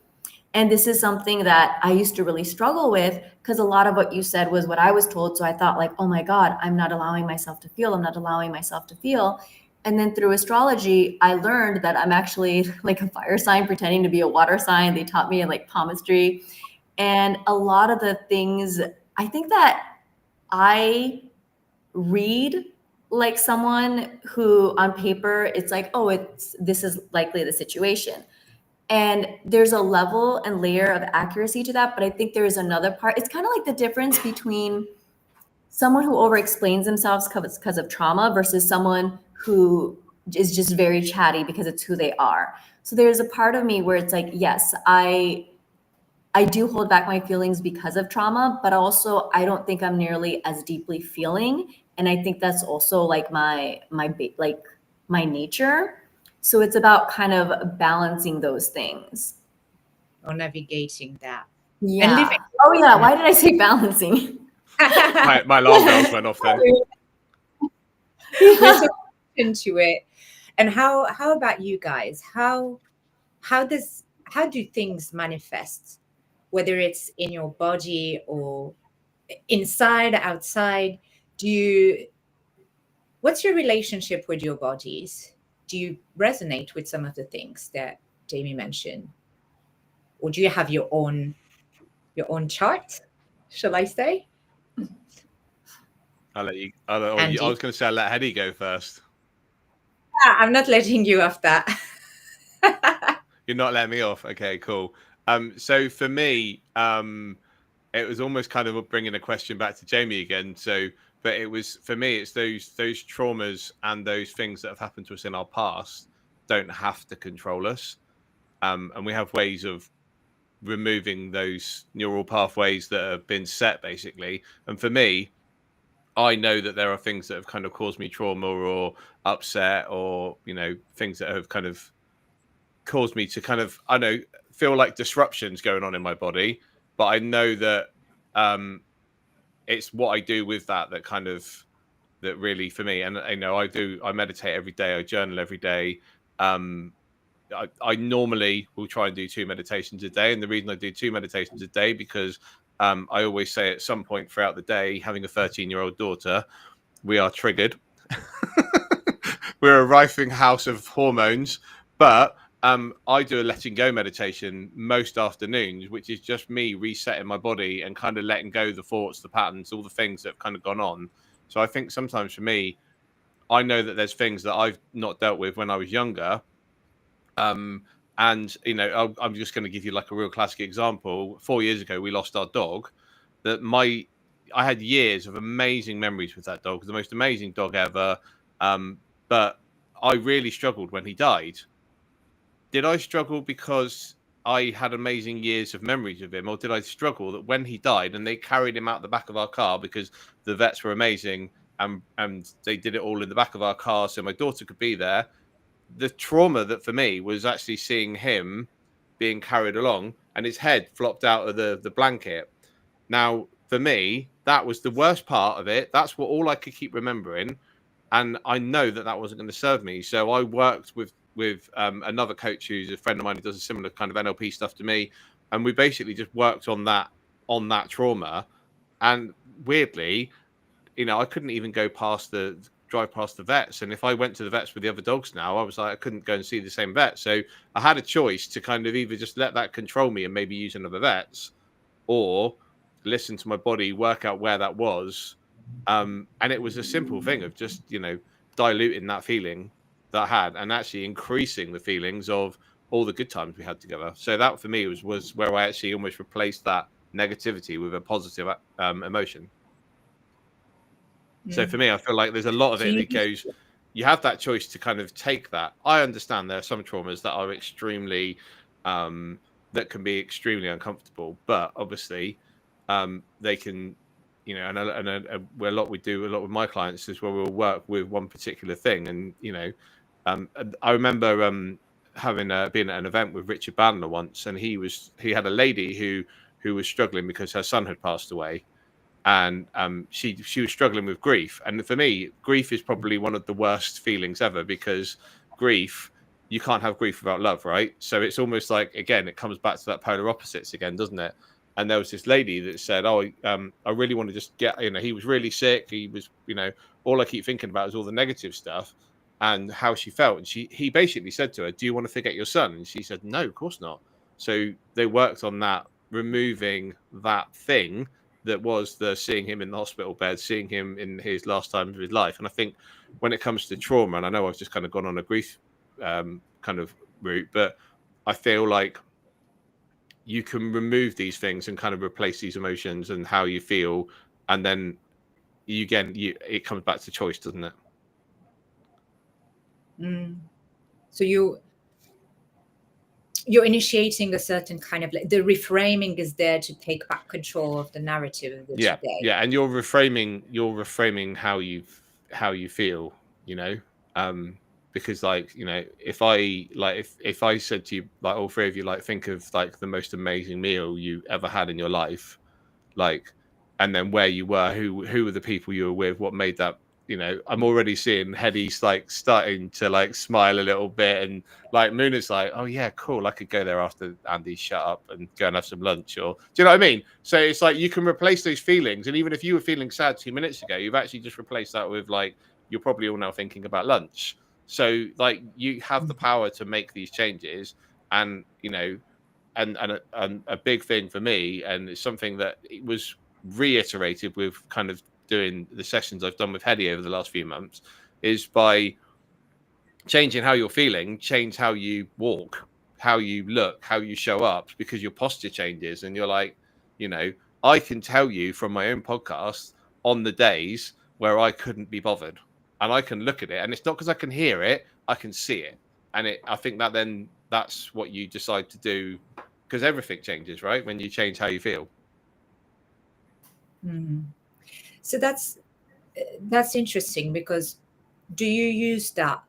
And this is something that I used to really struggle with, because a lot of what you said was what I was told. So I thought like, oh my God, I'm not allowing myself to feel. I'm not allowing myself to feel. And then through astrology, I learned that I'm actually like a fire sign pretending to be a water sign. They taught me in like palmistry. And a lot of the things, I think that I read like someone who on paper, it's like, oh, this is likely the situation. And there's a level and layer of accuracy to that. But I think there is another part. It's kind of like the difference between someone who over-explains themselves because of trauma versus someone who is just very chatty because it's who they are. So there's a part of me where it's like, yes, I do hold back my feelings because of trauma, but also I don't think I'm nearly as deeply feeling. And I think that's also like my nature. So it's about kind of balancing those things. Or navigating that. Yeah. And living. Oh yeah. Why did I say balancing? My alarm bells went off then. We're so into it. And how about you guys? How do things manifest? Whether it's in your body or inside, outside, what's your relationship with your bodies? Do you resonate with some of the things that Jamie mentioned? Or do you have your own chart, shall I say? I was going to say I'll let Hedy go first. I'm not letting you off that. You're not letting me off. Okay, cool. So for me, it was almost kind of bringing a question back to Jamie again. But it was, for me, it's those traumas and those things that have happened to us in our past don't have to control us. And we have ways of removing those neural pathways that have been set, basically. And for me, I know that there are things that have kind of caused me trauma or upset, or, things that have kind of caused me to kind of, feel like disruptions going on in my body. But I know that it's what I do with that really, for me. And I meditate every day, I journal every day. I normally will try and do 2 meditations a day. And the reason I do 2 meditations a day, because I always say at some point throughout the day, having a 13-year-old daughter, we are triggered. We're a rifling house of hormones. But I do a letting go meditation most afternoons, which is just me resetting my body and kind of letting go the thoughts, the patterns, all the things that have kind of gone on. So I think sometimes for me, I know that there's things that I've not dealt with when I was younger. And, I'm just going to give you like a real classic example. 4 years ago, we lost our dog. I had years of amazing memories with that dog, the most amazing dog ever. But I really struggled when he died. Did I struggle because I had amazing years of memories of him, or did I struggle that when he died and they carried him out the back of our car because the vets were amazing and they did it all in the back of our car so my daughter could be there? The trauma that for me was actually seeing him being carried along and his head flopped out of the blanket. Now, for me, that was the worst part of it. That's all I could keep remembering. And I know that wasn't going to serve me. So I worked with another coach who's a friend of mine who does a similar kind of NLP stuff to me. And we basically just worked on that trauma. And weirdly, I couldn't even drive past the vets. And if I went to the vets with the other dogs now, I was like, I couldn't go and see the same vet. So I had a choice to kind of either just let that control me and maybe use another vets, or listen to my body, work out where that was. And it was a simple thing of just, diluting that feeling that I had and actually increasing the feelings of all the good times we had together. So that for me was where I actually almost replaced that negativity with a positive emotion. So for me, I feel like there's a lot of it that goes, you have that choice to kind of take that. I understand there are some traumas that are extremely, that can be extremely uncomfortable, but obviously they can, and where we do a lot with my clients is where we'll work with one particular thing. And, I remember being at an event with Richard Bandler once, and he had a lady who was struggling because her son had passed away. And she was struggling with grief. And for me, grief is probably one of the worst feelings ever, because grief, you can't have grief without love, right? So it's almost like, again, it comes back to that polar opposites again, doesn't it? And there was this lady that said, I really want to just get, he was really sick. He was, all I keep thinking about is all the negative stuff and how she felt. And he basically said to her, do you want to forget your son? And she said, no, of course not. So they worked on that, removing that thing that was the seeing him in the hospital bed, seeing him in his last times of his life. And I think when it comes to trauma, and I know I've just kind of gone on a grief kind of route, but I feel like you can remove these things and kind of replace these emotions and how you feel, and then it comes back to choice, doesn't it? So you're initiating a certain kind of, like, the reframing is there to take back control of the narrative of the today. Yeah, and you're reframing how you feel, because if I said to you, like, all three of you, like, think of like the most amazing meal you ever had in your life, like, and then where you were, who were the people you were with, what made that, I'm already seeing Hetty's like starting to like smile a little bit, and like Muna's like, oh yeah, cool, I could go there after Andy shut up and go and have some lunch, or do you know what I mean? So it's like you can replace those feelings, and even if you were feeling sad 2 minutes ago, you've actually just replaced that with, like, you're probably all now thinking about lunch. So like you have the power to make these changes, and and a big thing for me, and it's something that it was reiterated with kind of doing the sessions I've done with Hedy over the last few months, is by changing how you're feeling, change how you walk, how you look, how you show up, because your posture changes. And you're like, I can tell you from my own podcast on the days where I couldn't be bothered, and I can look at it, and it's not because I can hear it, I can see it. And I think that then that's what you decide to do, because everything changes, right? When you change how you feel. So that's interesting, because do you use that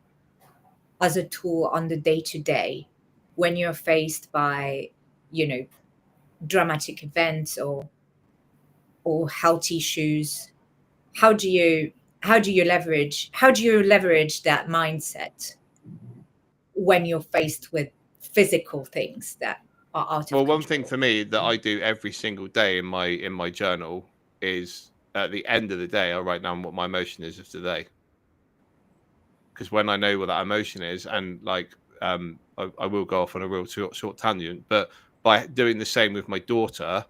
as a tool on the day-to-day when you're faced by, dramatic events or health issues? How do you leverage that mindset when you're faced with physical things that are out of control? One thing for me that I do every single day in my journal is, at the end of the day, I write down what my emotion is of today. Because when I know what that emotion is, and like, I will go off on a real short tangent, but by doing the same with my daughter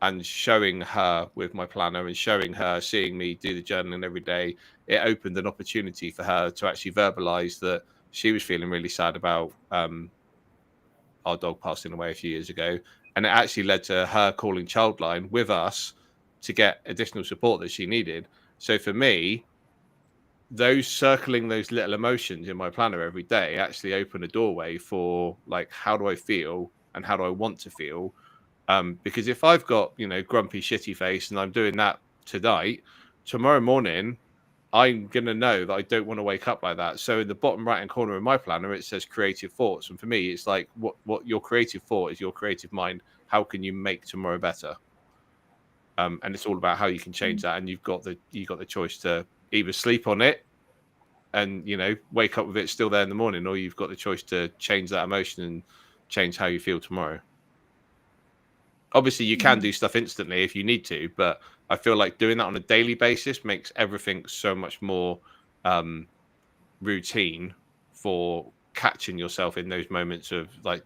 and showing her with my planner and showing her, seeing me do the journaling every day, it opened an opportunity for her to actually verbalize that she was feeling really sad about our dog passing away a few years ago. And it actually led to her calling Childline with us to get additional support that she needed. So for me, circling those little emotions in my planner every day actually open a doorway for, like, how do I feel and how do I want to feel? Because if I've got, grumpy, shitty face, and I'm doing that tonight, tomorrow morning, I'm going to know that I don't want to wake up like that. So in the bottom right-hand corner of my planner, it says creative thoughts. And for me, it's like, what your creative thought is your creative mind. How can you make tomorrow better? And it's all about how you can change that. And you've got the choice to either sleep on it and, wake up with it still there in the morning, or you've got the choice to change that emotion and change how you feel tomorrow. Obviously, you can do stuff instantly if you need to, but I feel like doing that on a daily basis makes everything so much more routine for catching yourself in those moments of, like,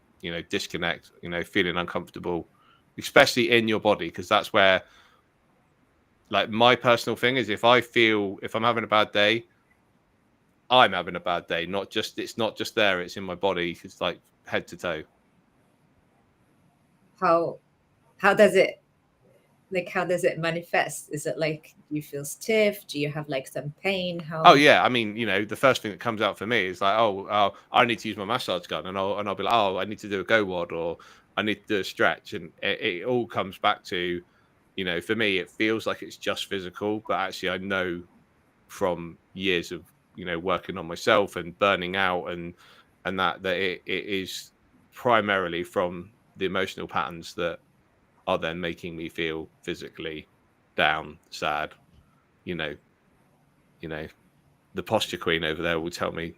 disconnect, feeling uncomfortable, especially in your body, because that's where, like, my personal thing is, if I'm having a bad day, I'm having a bad day. It's not just there, it's in my body. It's like head to toe. How does it manifest? Is it like you feel stiff? Do you have like some pain? Oh yeah, I mean, the first thing that comes out for me is like, oh, I need to use my massage gun, and I'll be like, oh, I need to do a go wad, or I need to do a stretch, and it all comes back to, for me, it feels like it's just physical, but actually I know from years of working on myself and burning out and that it is primarily from the emotional patterns that are then making me feel physically down, sad. The posture queen over there will tell me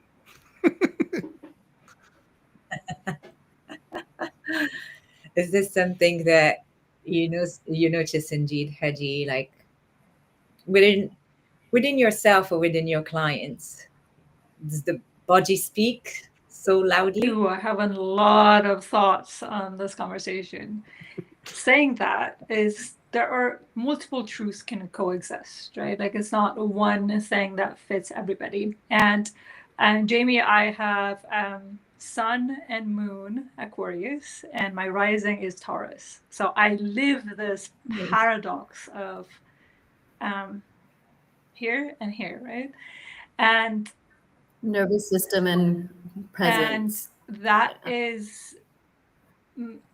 Is this something that you notice indeed, Hadi, like within yourself or within your clients? Does the body speak so loudly? I have a lot of thoughts on this conversation. Saying that is there are multiple truths can coexist, right? Like it's not one thing that fits everybody. And Jamie, I have Sun and Moon Aquarius, and my rising is Taurus. So I live this paradox of here and here, right? And nervous system and presence. And that is,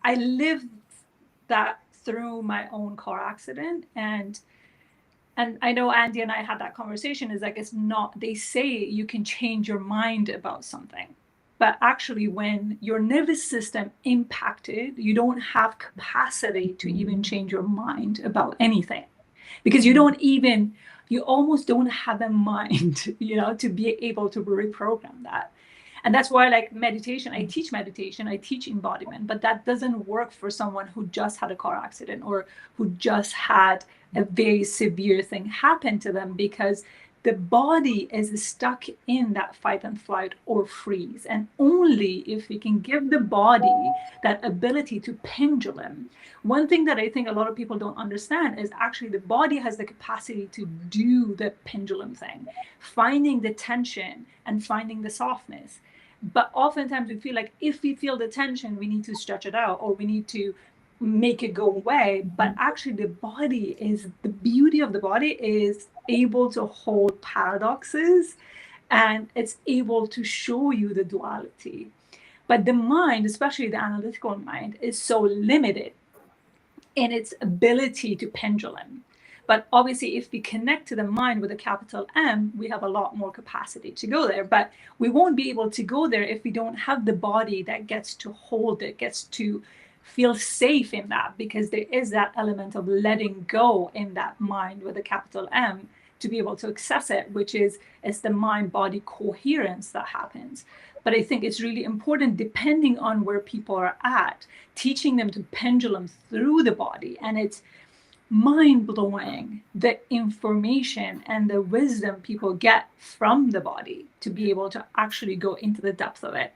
I lived that through my own car accident. And I know Andy and I had that conversation, is like, it's not, they say you can change your mind about something. But actually, when your nervous system impacted, you don't have capacity to even change your mind about anything, because you almost don't have a mind, to be able to reprogram that. And that's why, like meditation, I teach embodiment, but that doesn't work for someone who just had a car accident or who just had a very severe thing happen to them, because the body is stuck in that fight and flight or freeze. And only if we can give the body that ability to pendulum. One thing that I think a lot of people don't understand is actually the body has the capacity to do the pendulum thing, finding the tension and finding the softness. But oftentimes we feel like if we feel the tension, we need to stretch it out or we need to make it go away. But actually the beauty of the body is able to hold paradoxes, and it's able to show you the duality. But the mind, especially the analytical mind, is so limited in its ability to pendulum. But obviously, if we connect to the mind with a capital M, we have a lot more capacity to go there. But we won't be able to go there if we don't have the body that gets to hold it, gets to feel safe in that, because there is that element of letting go in that mind with a capital M to be able to access it, which is the mind-body coherence that happens. But I think it's really important, depending on where people are at, teaching them to pendulum through the body. And it's mind-blowing the information and the wisdom people get from the body to be able to actually go into the depth of it.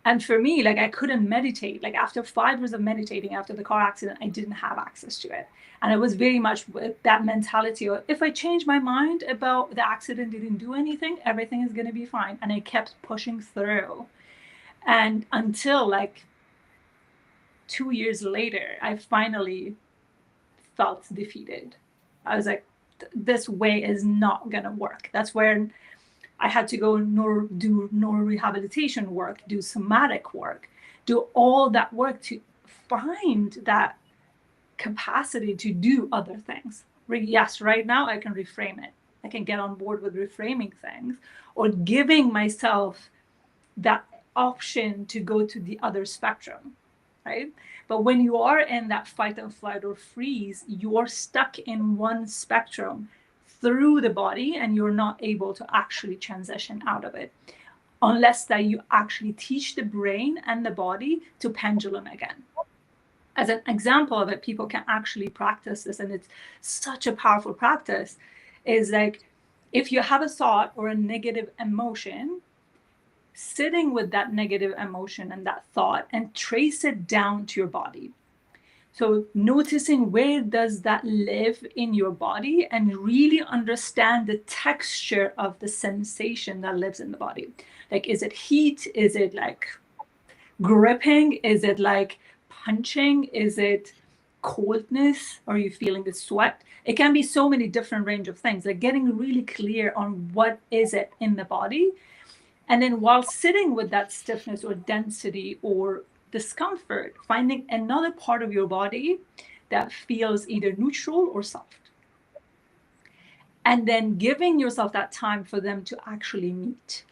And for me, like, I couldn't meditate. Like, after 5 years of meditating after the car accident, I didn't have access to it. And it was very much with that mentality of, if I change my mind about the accident didn't do anything, everything is going to be fine. And I kept pushing through. And until like 2 years later, I finally felt defeated. I was like, this way is not going to work. That's where I had to go do neurorehabilitation work, do somatic work, do all that work to find that capacity to do other things. Yes, right now I can reframe it. I can get on board with reframing things or giving myself that option to go to the other spectrum, right? But when you are in that fight and flight or freeze, you're stuck in one spectrum through the body, and you're not able to actually transition out of it unless that you actually teach the brain and the body to pendulum again. As an example of it, people can actually practice this, and it's such a powerful practice, is like, if you have a thought or a negative emotion, sitting with that negative emotion and that thought and trace it down to your body. So noticing where does that live in your body and really understand the texture of the sensation that lives in the body. Like, is it heat? Is it like gripping? Is it like punching? Is it coldness? Are you feeling the sweat? It can be so many different range of things. Like getting really clear on what is it in the body. And then while sitting with that stiffness or density or discomfort, finding another part of your body that feels either neutral or soft. And then giving yourself that time for them to actually meet.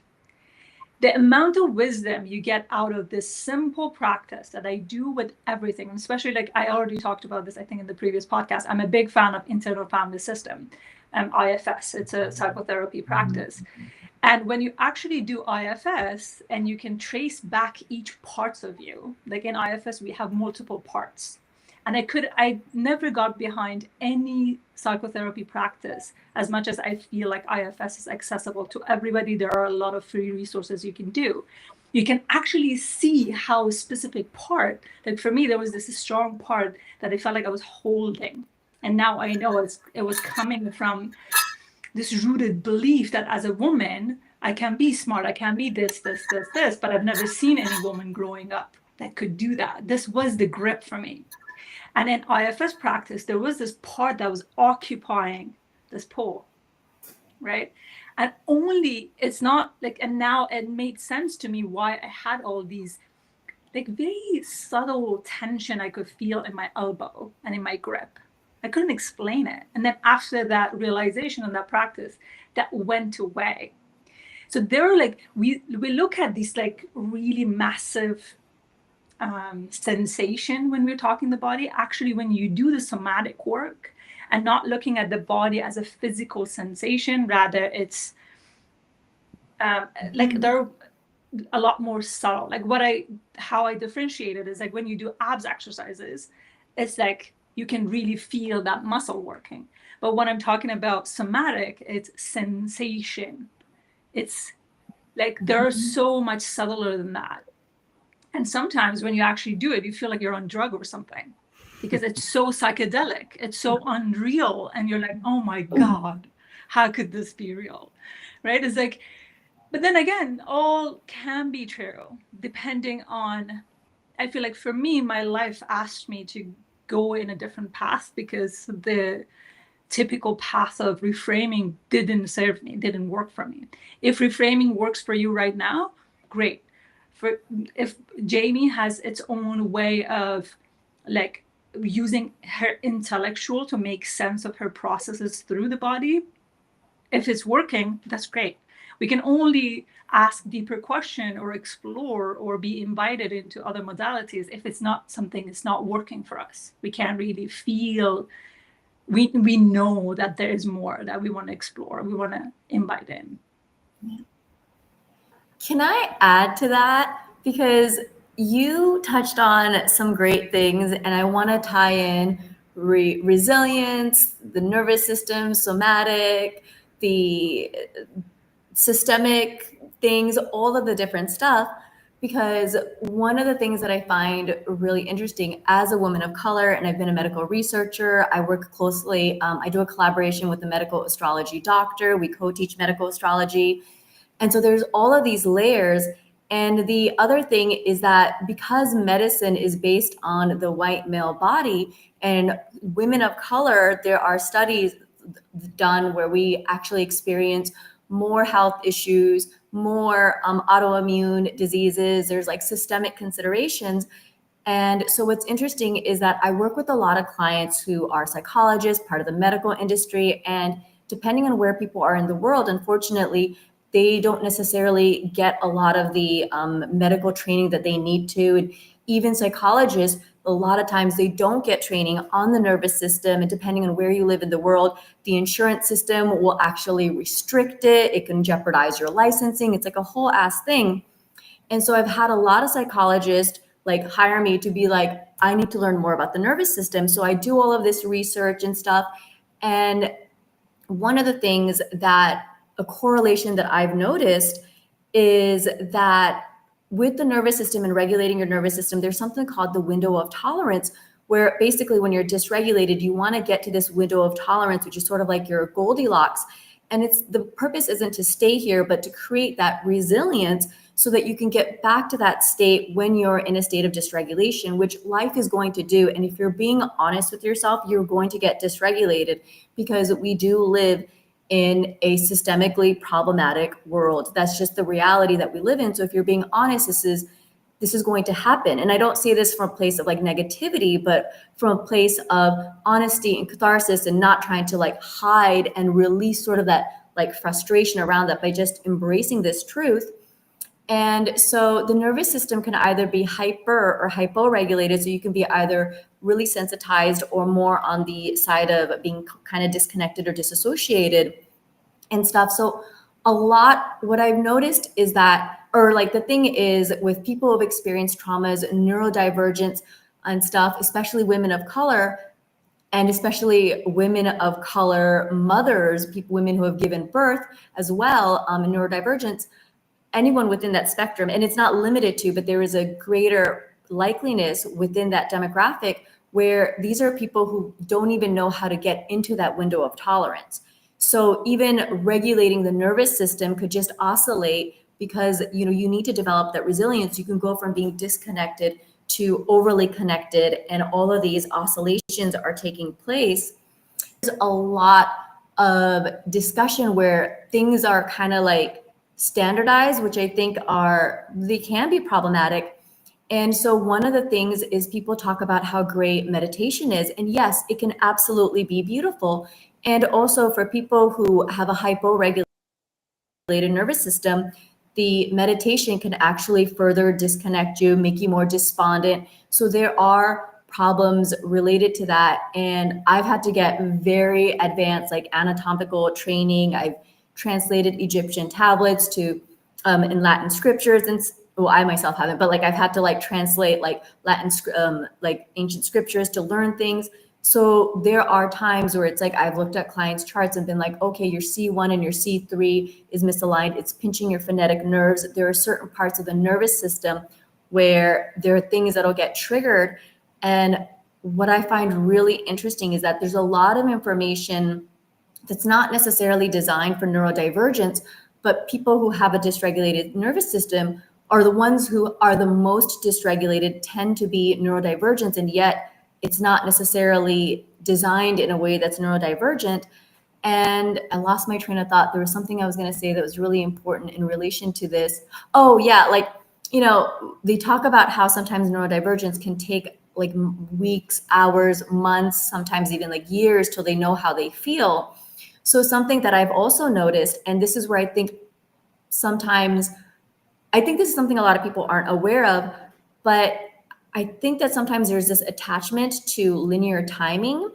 The amount of wisdom you get out of this simple practice that I do with everything, especially, like I already talked about this, I think in the previous podcast, I'm a big fan of internal family system, IFS. It's a psychotherapy practice. And when you actually do IFS and you can trace back each parts of you, like in IFS, we have multiple parts. And I never got behind any psychotherapy practice as much as I feel like IFS is accessible to everybody. There are a lot of free resources you can do. You can actually see how a specific part, like for me, there was this strong part that I felt like I was holding. And now I know it was coming from this rooted belief that as a woman, I can be smart, I can be this, but I've never seen any woman growing up that could do that. This was the grip for me. And in IFS practice, there was this part that was occupying this pole, right? And only, it's not like, and now it made sense to me why I had all these like very subtle tension I could feel in my elbow and in my grip. I couldn't explain it. And then after that realization and that practice, that went away. So there are like, we look at these like really massive sensation when we're talking the body. Actually, when you do the somatic work and not looking at the body as a physical sensation, rather it's like they're a lot more subtle. Like how I differentiate it is like when you do abs exercises, it's like you can really feel that muscle working. But when I'm talking about somatic, it's sensation. It's like they're so much subtler than that. And sometimes when you actually do it, you feel like you're on drug or something because it's so psychedelic. It's so unreal. And you're like, oh my God, how could this be real? Right? It's like, but then again, all can be true depending on, I feel like for me, my life asked me to go in a different path because the typical path of reframing didn't serve me, didn't work for me. If reframing works for you right now, great. If Jamie has its own way of like using her intellectual to make sense of her processes through the body, if it's working, that's great. We can only ask deeper question or explore or be invited into other modalities if it's not something that's not working for us. We can't really feel, we know that there is more that we want to explore, we want to invite in. Can I add to that? Because you touched on some great things, and I want to tie in resilience, the nervous system, somatic, the systemic things, all of the different stuff. Because one of the things that I find really interesting as a woman of color, and I've been a medical researcher, I work closely, I do a collaboration with a medical astrology doctor, we co-teach medical astrology. And so there's all of these layers. And the other thing is that because medicine is based on the white male body and women of color, there are studies done where we actually experience more health issues, more autoimmune diseases. There's like systemic considerations. And so what's interesting is that I work with a lot of clients who are psychologists, part of the medical industry, and depending on where people are in the world, unfortunately, they don't necessarily get a lot of the medical training that they need to. And even psychologists, a lot of times they don't get training on the nervous system. And depending on where you live in the world, the insurance system will actually restrict it. It can jeopardize your licensing. It's like a whole ass thing. And so I've had a lot of psychologists like hire me to be like, I need to learn more about the nervous system. So I do all of this research and stuff. And one of the things that a correlation that I've noticed is that with the nervous system and regulating your nervous system, there's something called the window of tolerance, where basically when you're dysregulated, you want to get to this window of tolerance, which is sort of like your Goldilocks. And it's the purpose isn't to stay here, but to create that resilience so that you can get back to that state when you're in a state of dysregulation, which life is going to do. And if you're being honest with yourself, you're going to get dysregulated because we do live in a systemically problematic world. That's just the reality that we live in. So if you're being honest, this is going to happen. And I don't say this from a place of like negativity, but from a place of honesty and catharsis and not trying to like hide and release sort of that like frustration around that by just embracing this truth. And so the nervous system can either be hyper or hypo-regulated. So you can be either really sensitized or more on the side of being kind of disconnected or disassociated and stuff. So a lot, what I've noticed is that, or like the thing is with people who've experienced traumas, neurodivergence and stuff, especially women of color, and especially women of color mothers, women who have given birth as well, neurodivergence, anyone within that spectrum, and it's not limited to, but there is a greater likeliness within that demographic where these are people who don't even know how to get into that window of tolerance. So even regulating the nervous system could just oscillate because you need to develop that resilience. You can go from being disconnected to overly connected, and all of these oscillations are taking place. There's a lot of discussion where things are kind of like standardized, which I think they can be problematic. And so one of the things is people talk about how great meditation is. And yes, it can absolutely be beautiful. And also for people who have a hyporegulated nervous system, the meditation can actually further disconnect you, make you more despondent. So there are problems related to that. And I've had to get very advanced, like anatomical training. I've translated Egyptian tablets to in Latin scriptures, and well, I myself haven't, but like I've had to like translate like Latin, like ancient scriptures to learn things. So there are times where it's like I've looked at clients' charts and been like, okay, your C1 and your C3 is misaligned. It's pinching your phonetic nerves. There are certain parts of the nervous system where there are things that'll get triggered. And what I find really interesting is that there's a lot of information that's not necessarily designed for neurodivergence, but people who have a dysregulated nervous system are the ones who are the most dysregulated, tend to be neurodivergent, and yet it's not necessarily designed in a way that's neurodivergent. And I lost my train of thought. There was something I was going to say that was really important in relation to this. Oh yeah, like, they talk about how sometimes neurodivergence can take like weeks, hours, months, sometimes even like years till they know how they feel. So something that I've also noticed, and this is where I think this is something a lot of people aren't aware of, but I think that sometimes there's this attachment to linear timing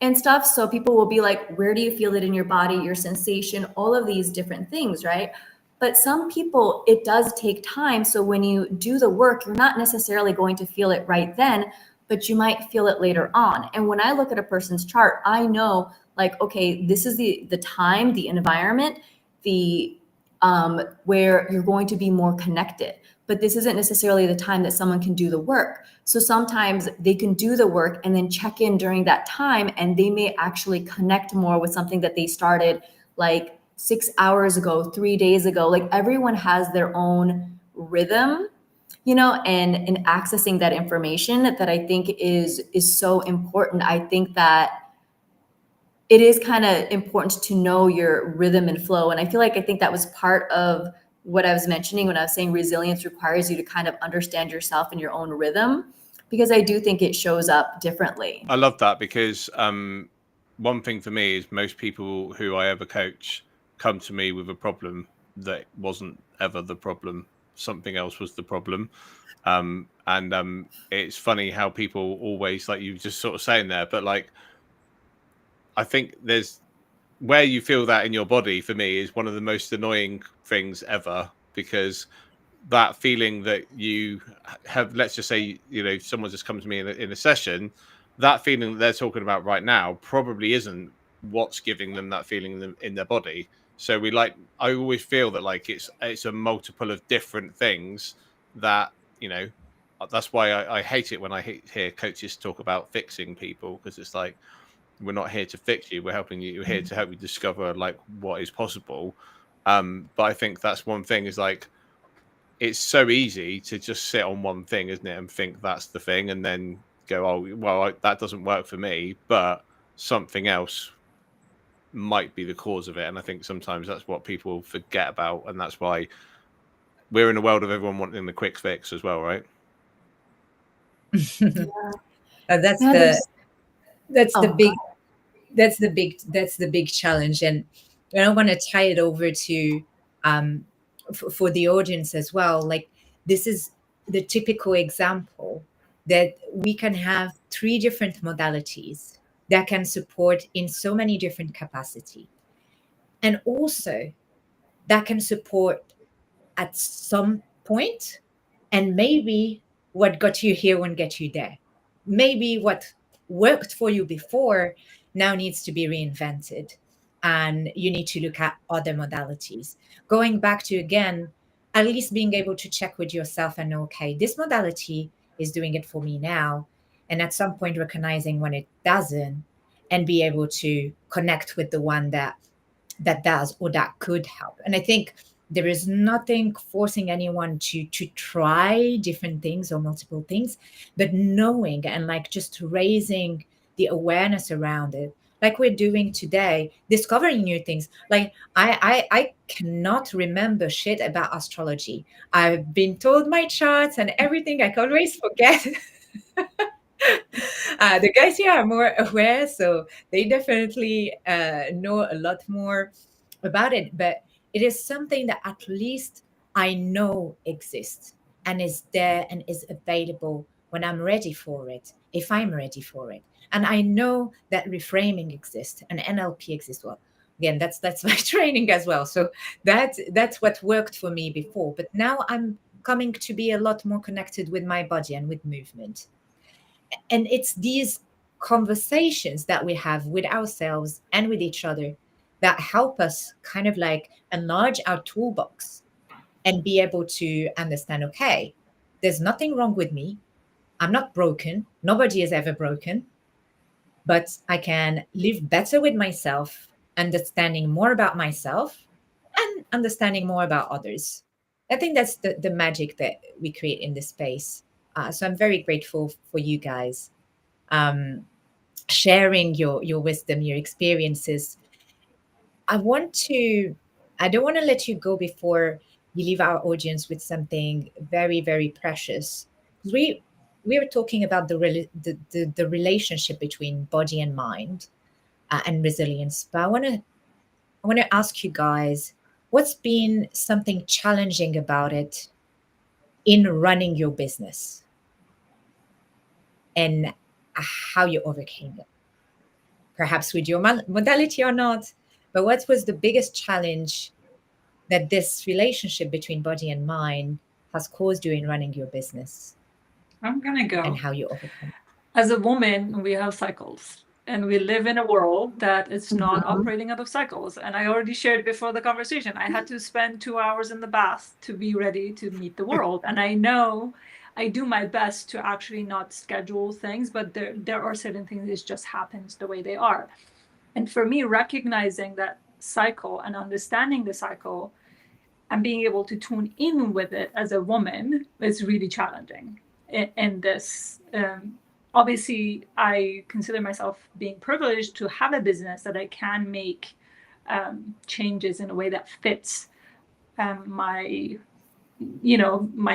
and stuff. So people will be like, where do you feel it in your body, your sensation, all of these different things, right? But some people, it does take time. So when you do the work, you're not necessarily going to feel it right then, but you might feel it later on. And when I look at a person's chart, I know like, okay, this is the time, the environment, the where you're going to be more connected. But this isn't necessarily the time that someone can do the work. So sometimes they can do the work and then check in during that time, and they may actually connect more with something that they started like 6 hours ago, 3 days ago. Like everyone has their own rhythm, and in accessing that information that I think is so important. I think that it is kind of important to know your rhythm and flow. And I think that was part of what I was mentioning when I was saying resilience requires you to kind of understand yourself and your own rhythm, because I do think it shows up differently. I love that because one thing for me is most people who I ever coach come to me with a problem that wasn't ever the problem. Something else was the problem. And it's funny how people always, like you just sort of saying there, but like, I think there's where you feel that in your body for me is one of the most annoying things ever, because that feeling that you have, let's just say, someone just comes to me in a session, that feeling that they're talking about right now probably isn't what's giving them that feeling in their body. So I always feel that like it's a multiple of different things that, that's why I hate it when I hear coaches talk about fixing people, because it's like, we're not here to fix you. We're helping you. We're here to help you discover like what is possible. But I think that's one thing is like, it's so easy to just sit on one thing, isn't it? And think that's the thing. And then go, oh, well, that doesn't work for me, but something else might be the cause of it. And I think sometimes that's what people forget about. And that's why we're in a world of everyone wanting the quick fix as well, right? That's the big challenge. And I want to tie it over to for the audience as well. Like, this is the typical example that we can have 3 different modalities that can support in so many different capacity. And also that can support at some point, and maybe what got you here won't get you there. Maybe what worked for you before now needs to be reinvented, and you need to look at other modalities. Going back to, again, at least being able to check with yourself and know, okay, this modality is doing it for me now, and at some point recognizing when it doesn't, and be able to connect with the one that does or that could help. And I think there is nothing forcing anyone to try different things or multiple things, but knowing and like just raising the awareness around it, like we're doing today, discovering new things. Like I cannot remember shit about astrology. I've been told my charts and everything. I can always forget. The guys here are more aware, so they definitely know a lot more about it. But it is something that at least I know exists and is there and is available when I'm ready for it, if I'm ready for it. And I know that reframing exists and NLP exists. Well, again, that's my training as well. So that's what worked for me before. But now I'm coming to be a lot more connected with my body and with movement. And it's these conversations that we have with ourselves and with each other that help us kind of like enlarge our toolbox and be able to understand, okay, there's nothing wrong with me. I'm not broken. Nobody is ever broken, but I can live better with myself, understanding more about myself and understanding more about others. I think that's the magic that we create in this space. So I'm very grateful for you guys sharing your wisdom, your experiences. I don't want to let you go before you leave our audience with something very, very precious. We were talking about the relationship between body and mind and resilience. But I want to ask you guys, what's been something challenging about it in running your business, and how you overcame it? Perhaps with your modality or not, but what was the biggest challenge that this relationship between body and mind has caused you in running your business, I'm gonna go. and how you overcome it? As a woman, we have cycles, and we live in a world that is not operating out of cycles. And I already shared before the conversation, I had to spend 2 hours in the bath to be ready to meet the world. And I know I do my best to actually not schedule things, but there are certain things that just happens the way they are. And for me, recognizing that cycle and understanding the cycle and being able to tune in with it as a woman is really challenging in this. Obviously, I consider myself being privileged to have a business that I can make changes in a way that fits my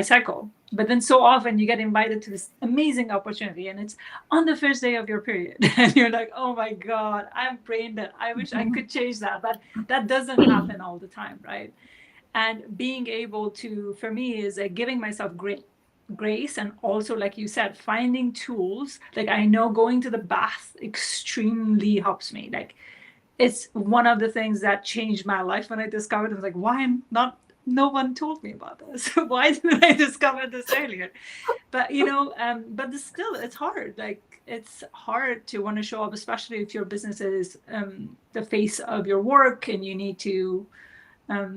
cycle. But then so often you get invited to this amazing opportunity and it's on the first day of your period and you're like, oh my God, I'm brain dead. I wish I could change that, but that doesn't happen all the time, right? And being able to, for me, is giving myself grace, and also, like you said, finding tools. Like, I know going to the bath extremely helps me. Like, it's one of the things that changed my life when I discovered. I was like, why am not no one told me about this? Why didn't I discover this earlier? But but still, it's hard. Like, it's hard to want to show up, especially if your business is the face of your work and you need to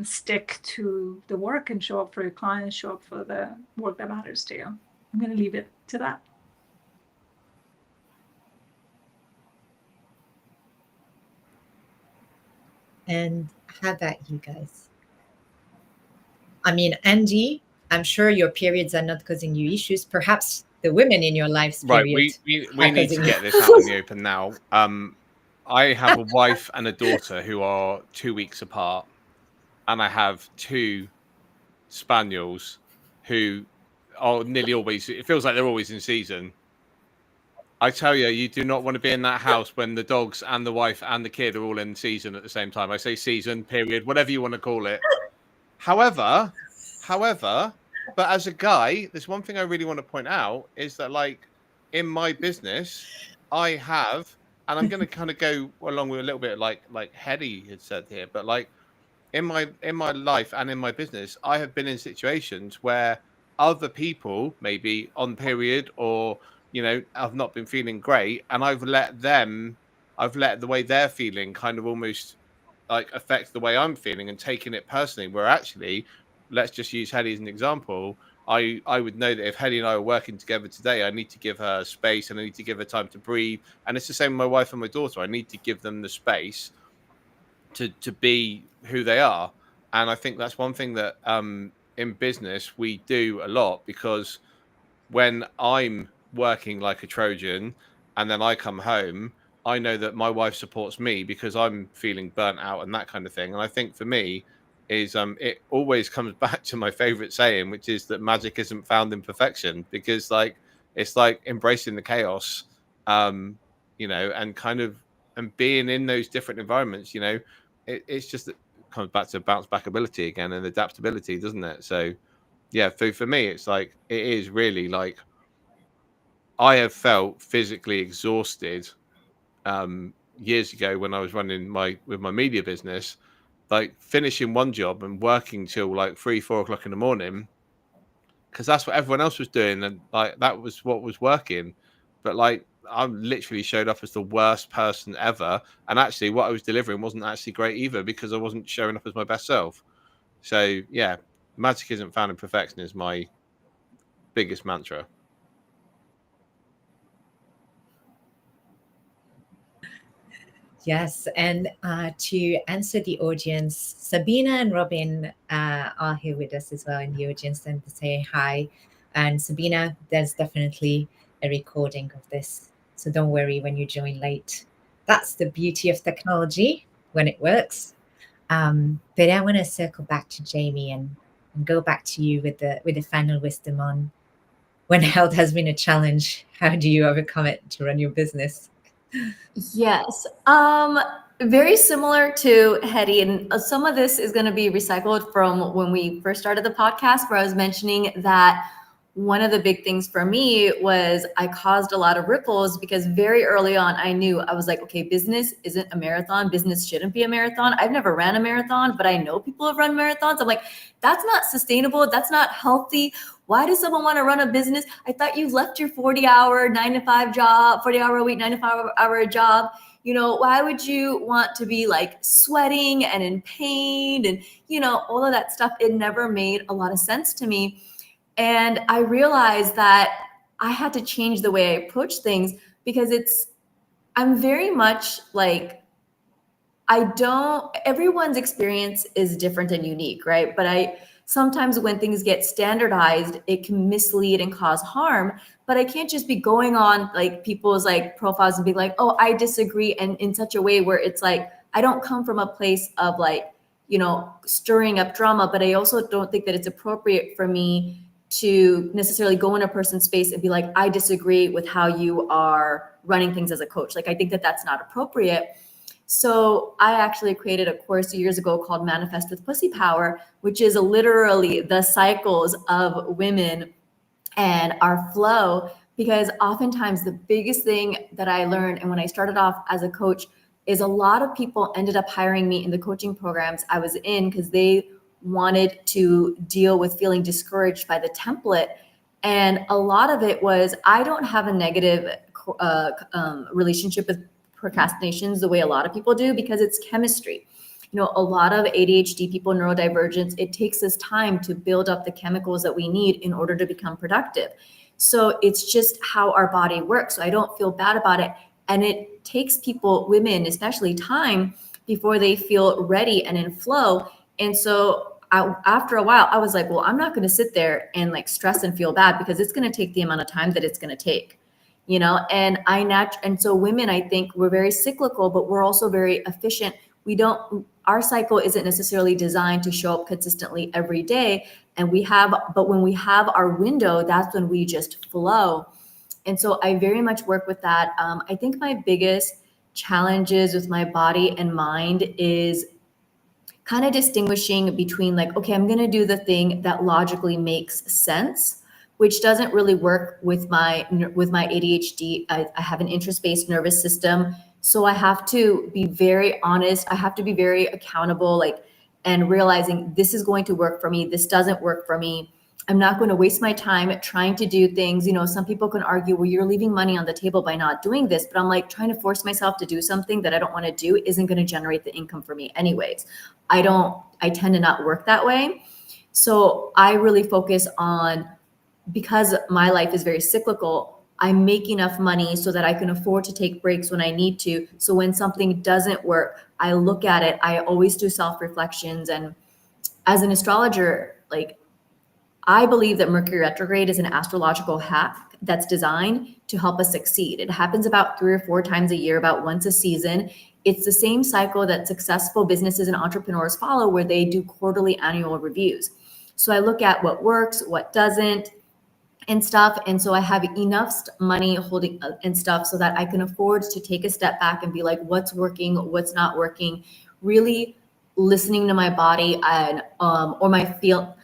stick to the work and show up for your clients, show up for the work that matters to you. I'm going to leave it to that. And how about you guys? I mean, Andy, I'm sure your periods are not causing you issues. Perhaps the women in your life's Right, period we need to get this out in the open now. I have a wife and a daughter who are 2 weeks apart, and I have 2 spaniels who are nearly always, it feels like they're always in season. I tell you, you do not want to be in that house when the dogs and the wife and the kid are all in season at the same time. I say season, period, whatever you want to call it. However, but as a guy, there's one thing I really want to point out is that, like, in my business, I have, and I'm going to kind of go along with a little bit like Hetty had said here, but like, in my life and in my business, I have been in situations where other people, maybe on period or have not been feeling great, and I've let the way they're feeling kind of almost like affect the way I'm feeling and taking it personally. Where actually, let's just use Hedy as an example. I would know that if Hedy and I are working together today, I need to give her space and I need to give her time to breathe. And it's the same with my wife and my daughter. I need to give them the space to be who they are. And I think that's one thing that in business we do a lot, because when I'm working like a Trojan and then I come home, I know that my wife supports me because I'm feeling burnt out and that kind of thing. And I think for me is it always comes back to my favorite saying, which is that magic isn't found in perfection, because like it's like embracing the chaos, and kind of and being in those different environments, it's just it comes back to bounce back ability again and adaptability, doesn't it? So yeah, for me, it's like it is really like I have felt physically exhausted years ago when I was running with my media business, like finishing one job and working till like 3-4 o'clock in the morning, because that's what everyone else was doing, and like that was what was working. But like I literally showed up as the worst person ever, and actually what I was delivering wasn't actually great either, because I wasn't showing up as my best self. So yeah, magic isn't found in perfection is my biggest mantra. Yes, and to answer the audience, Sabina and Robin are here with us as well in the audience and to say hi. And Sabina, there's definitely a recording of this, so don't worry when you join late. That's the beauty of technology when it works. But I want to circle back to Jamie and go back to you with the final wisdom on when health has been a challenge, how do you overcome it to run your business? Yes. Very similar to Hedy, and some of this is going to be recycled from when we first started the podcast, where I was mentioning that one of the big things for me was I caused a lot of ripples, because very early on I knew, I was like, okay, business isn't a marathon. Business shouldn't be a marathon. I've never ran a marathon, but I know people have run marathons. I'm like, that's not sustainable. That's not healthy. Why does someone want to run a business? I thought you left your 40-hour, 9-to-5 job, 40-hour a week, 9-to-5-hour job. Why would you want to be like sweating and in pain and, all of that stuff? It never made a lot of sense to me. And I realized that I had to change the way I approach things, because I'm very much like, everyone's experience is different and unique, right? But sometimes when things get standardized, it can mislead and cause harm. But I can't just be going on like people's like profiles and being like, oh, I disagree. And in such a way where it's like, I don't come from a place of like, stirring up drama, but I also don't think that it's appropriate for me to necessarily go in a person's space and be like, I disagree with how you are running things as a coach. Like, I think that that's not appropriate. So I actually created a course years ago called Manifest with Pussy Power, which is literally the cycles of women and our flow. Because oftentimes the biggest thing that I learned, and when I started off as a coach, is a lot of people ended up hiring me in the coaching programs I was in because they wanted to deal with feeling discouraged by the template. And a lot of it was, I don't have a negative relationship with procrastinations the way a lot of people do, because it's chemistry. A lot of ADHD people, neurodivergence, it takes us time to build up the chemicals that we need in order to become productive. So it's just how our body works. So I don't feel bad about it. And it takes people, women especially, time before they feel ready and in flow. And so after a while, I was like, well, I'm not going to sit there and like stress and feel bad, because it's going to take the amount of time that it's going to take, and so women, I think we're very cyclical, but we're also very efficient. Our cycle isn't necessarily designed to show up consistently every day. But when we have our window, that's when we just flow. And so I very much work with that. I think my biggest challenges with my body and mind is kind of distinguishing between like, okay, I'm going to do the thing that logically makes sense, which doesn't really work with my ADHD. I have an interest-based nervous system. So I have to be very honest. I have to be very accountable. Like, and realizing this is going to work for me, this doesn't work for me. I'm not going to waste my time trying to do things. You know, some people can argue, well, you're leaving money on the table by not doing this, but I'm like, trying to force myself to do something that I don't want to do isn't going to generate the income for me anyways. I tend to not work that way. So I really focus on, because my life is very cyclical, I make enough money so that I can afford to take breaks when I need to. So when something doesn't work, I look at it. I always do self-reflections. And as an astrologer, like, I believe that Mercury retrograde is an astrological hack that's designed to help us succeed. It happens about 3 or 4 times a year, about once a season. It's the same cycle that successful businesses and entrepreneurs follow, where they do quarterly annual reviews. So I look at what works, what doesn't, and stuff. And so I have enough money holding and stuff so that I can afford to take a step back and be like, what's working, what's not working, really listening to my body and or my feel.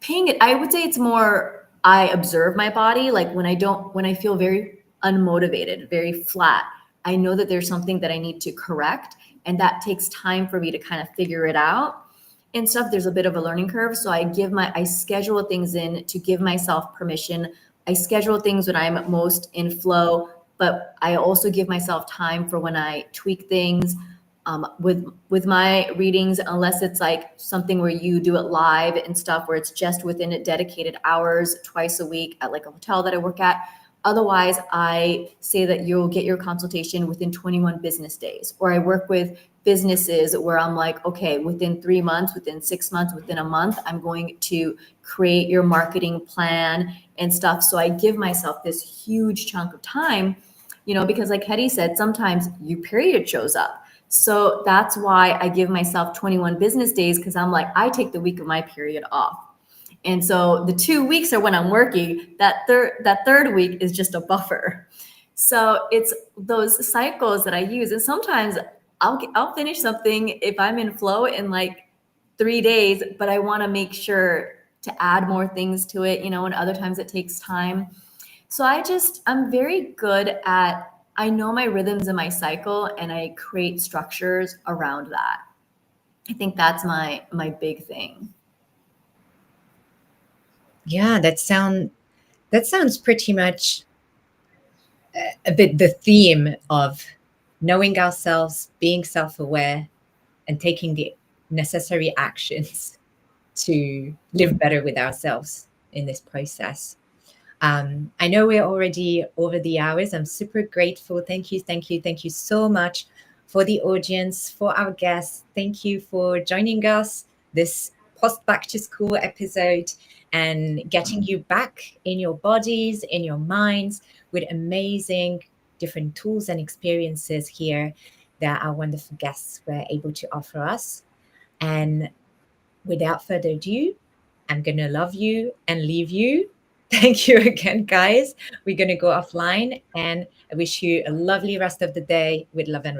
Paying it, I would say it's more, I observe my body. Like when I feel very unmotivated, very flat, I know that there's something that I need to correct. And that takes time for me to kind of figure it out and stuff. There's a bit of a learning curve. So I schedule things in to give myself permission. I schedule things when I'm most in flow, but I also give myself time for when I tweak things. With my readings, unless it's like something where you do it live and stuff, where it's just within a dedicated hours twice a week at like a hotel that I work at. Otherwise, I say that you'll get your consultation within 21 business days. Or I work with businesses where I'm like, okay, within 3 months, within 6 months, within a month, I'm going to create your marketing plan and stuff. So I give myself this huge chunk of time, you know, because like Hetty said, sometimes your period shows up. So that's why I give myself 21 business days, because I'm like, I take the week of my period off. And so the 2 weeks are when I'm working. That third week is just a buffer. So it's those cycles that I use. And sometimes I'll finish something if I'm in flow in like 3 days, but I want to make sure to add more things to it, you know, and other times it takes time. So I'm very good at, I know my rhythms and my cycle, and I create structures around that. I think that's my big thing. Yeah, that sounds pretty much a bit the theme of knowing ourselves, being self-aware, and taking the necessary actions to live better with ourselves in this process. I know we're already over the hours. I'm super grateful. Thank you so much for the audience, for our guests. Thank you for joining us this post back to school episode and getting you back in your bodies, in your minds, with amazing different tools and experiences here that our wonderful guests were able to offer us. And without further ado, I'm going to love you and leave you. Thank you again, guys. We're going to go offline, and I wish you a lovely rest of the day with love and